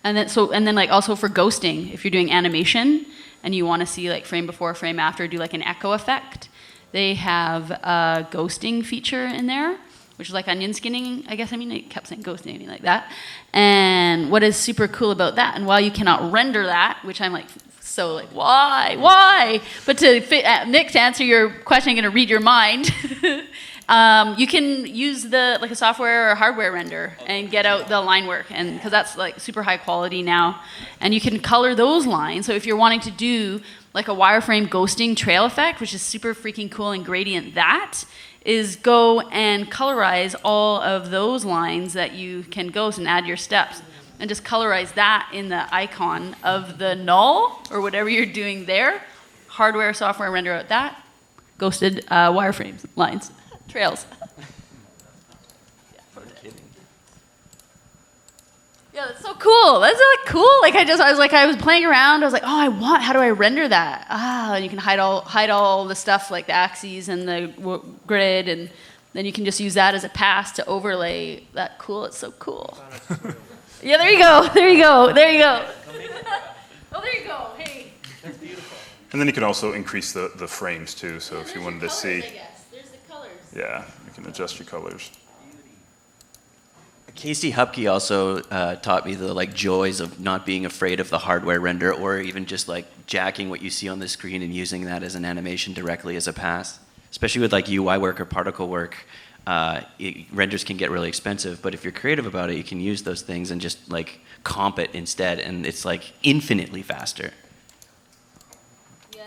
then like also for ghosting, if you're doing animation and you want to see like frame before, frame after, do like an echo effect. They have a ghosting feature in there, which is like onion skinning, I guess. I mean, it kept saying ghosting like that. And what is super cool about that, and while you cannot render that, which I'm like, so like, why? But Nick, to answer your question, I'm going to read your mind. You can use like a software or hardware render and get out the line work, and because that's like super high quality now, and you can color those lines. So if you're wanting to do like a wireframe ghosting trail effect, which is super freaking cool, and gradient, that is go and colorize all of those lines that you can ghost and add your steps, and just colorize that in the icon of the null or whatever you're doing there. Hardware, software, render out that. Ghosted wireframes, lines, trails. Yeah, that's so cool. That's like cool. Like I was playing around. I was like, how do I render that? And you can hide all the stuff like the axes and the grid, and then you can just use that as a pass to overlay that. Cool. It's so cool. Yeah, there you go. Oh, there you go. Hey. That's beautiful. And then you can also increase the frames too. So if you wanted to see, I guess. There's the colors. Yeah, you can adjust your colors. Casey Hupke also taught me the like joys of not being afraid of the hardware render, or even just like jacking what you see on the screen and using that as an animation directly as a pass. Especially with like UI work or particle work, renders can get really expensive. But if you're creative about it, you can use those things and just like comp it instead, and it's like infinitely faster. Yeah,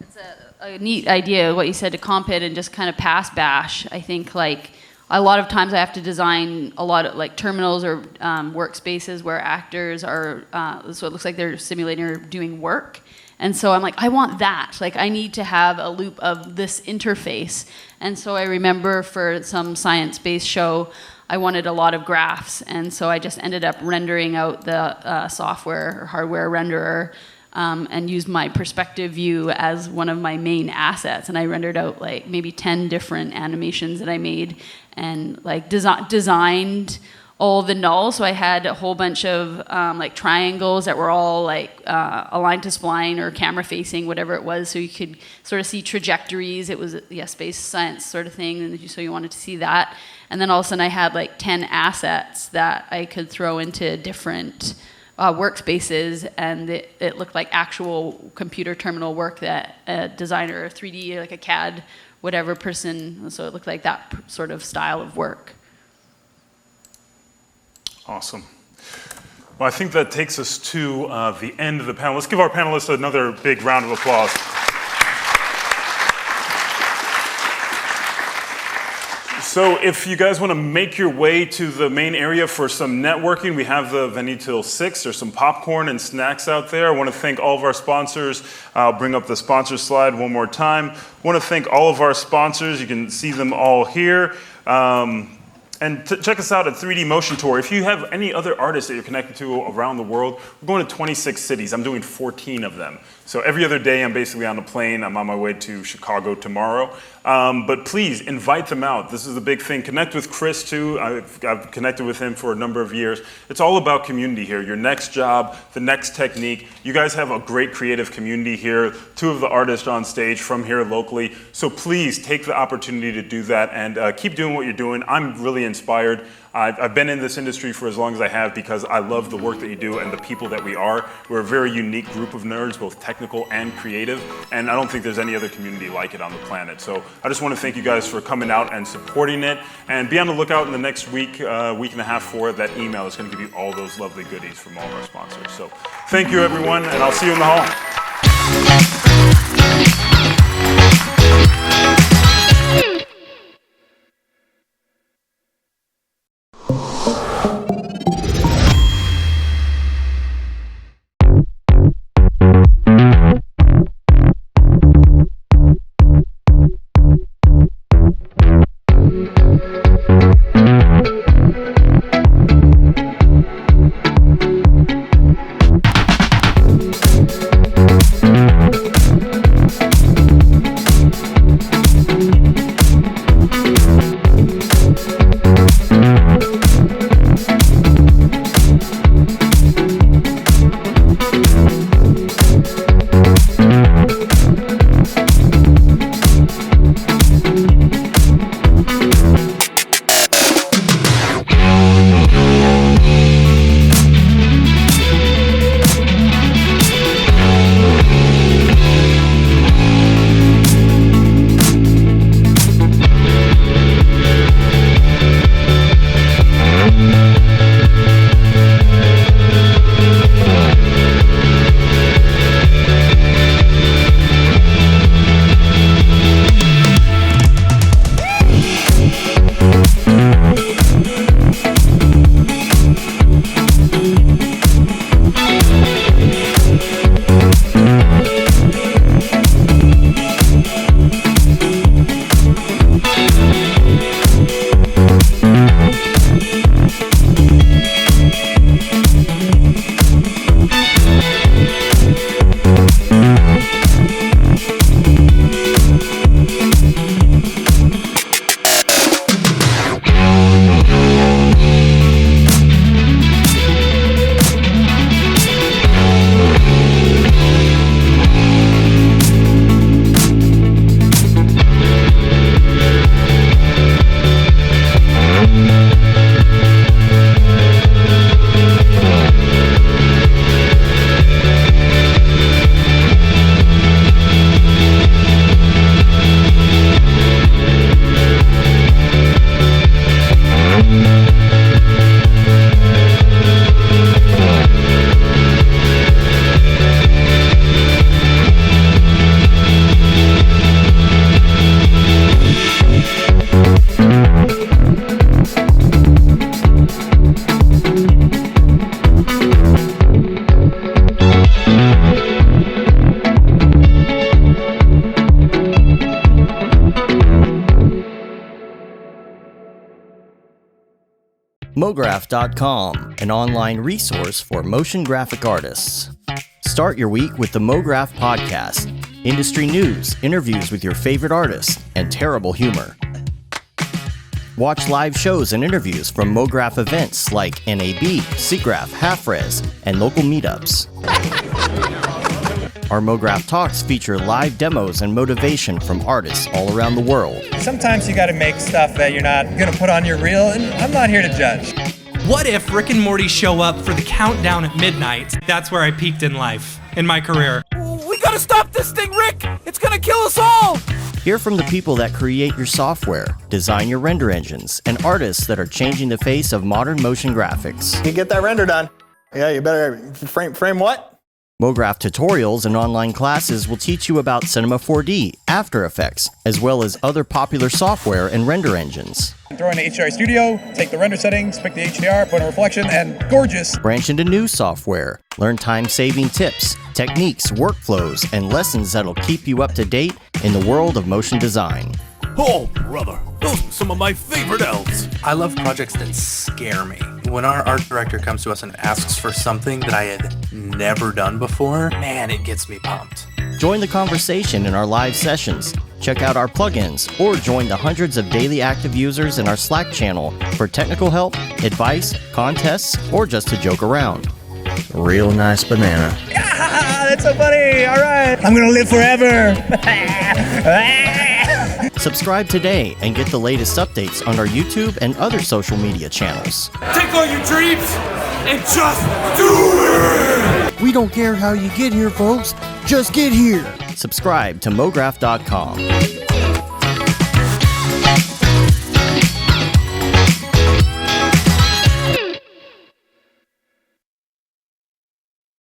it's a neat idea what you said, to comp it and just kind of pass bash. I think like a lot of times I have to design a lot of like terminals or workspaces where actors are, so it looks like they're simulating or doing work. And so I'm like, I want that. Like I need to have a loop of this interface. And so I remember for some science-based show, I wanted a lot of graphs. And so I just ended up rendering out the software or hardware renderer, and used my perspective view as one of my main assets. And I rendered out like maybe 10 different animations that I made, and like designed all the nulls. So I had a whole bunch of like triangles that were all like aligned to spline or camera facing, whatever it was, so you could sort of see trajectories. It was space science sort of thing, and so you wanted to see that. And then all of a sudden I had like 10 assets that I could throw into different workspaces, and it looked like actual computer terminal work that a designer, or 3D, like a CAD, whatever person, so it looked like that sort of style of work. Awesome. Well, I think that takes us to the end of the panel. Let's give our panelists another big round of applause. So if you guys want to make your way to the main area for some networking, we have the venue till 6. There's some popcorn and snacks out there. I want to thank all of our sponsors. I'll bring up the sponsor slide one more time. I want to thank all of our sponsors. You can see them all here. And check us out at 3D Motion Tour. If you have any other artists that you're connected to around the world, we're going to 26 cities. I'm doing 14 of them. So every other day I'm basically on a plane. I'm on my way to Chicago tomorrow. But please invite them out. This is the big thing. Connect with Chris too. I've connected with him for a number of years. It's all about community here. Your next job, the next technique. You guys have a great creative community here. 2 of the artists on stage from here locally. So please take the opportunity to do that and keep doing what you're doing. I'm really inspired. I've been in this industry for as long as I have because I love the work that you do and the people that we are. We're a very unique group of nerds, both technical and creative, and I don't think there's any other community like it on the planet. So I just want to thank you guys for coming out and supporting it, and be on the lookout in the next week, week and a half for that email that's going to give you all those lovely goodies from all of our sponsors. So thank you everyone, and I'll see you in the hall. Mograph.com, an online resource for motion graphic artists. Start your week with the Mograph podcast. Industry news, interviews with your favorite artists, and terrible humor. Watch live shows and interviews from Mograph events like NAB, SIGGRAPH, Half-Res, and local meetups. Our Mograph Talks feature live demos and motivation from artists all around the world. Sometimes you gotta make stuff that you're not gonna put on your reel, and I'm not here to judge. What if Rick and Morty show up for the countdown at midnight? That's where I peaked in life, in my career. We gotta stop this thing, Rick! It's gonna kill us all! Hear from the people that create your software, design your render engines, and artists that are changing the face of modern motion graphics. You get that render done. Yeah, you better frame what? Mograph tutorials and online classes will teach you about Cinema 4D, After Effects, as well as other popular software and render engines. Throw in the HDR Studio, take the render settings, pick the HDR, put in a reflection, and gorgeous. Branch into new software, learn time-saving tips, techniques, workflows, and lessons that'll keep you up to date in the world of motion design. Oh, brother. Those are some of my favorite elves. I love projects that scare me. When our art director comes to us and asks for something that I had never done before, man, it gets me pumped. Join the conversation in our live sessions. Check out our plugins or join the hundreds of daily active users in our Slack channel for technical help, advice, contests, or just to joke around. Real nice banana. Ah, that's so funny. All right. I'm going to live forever. Subscribe today and get the latest updates on our YouTube and other social media channels. Take all your dreams and just do it! We don't care how you get here, folks. Just get here. Subscribe to Mograph.com.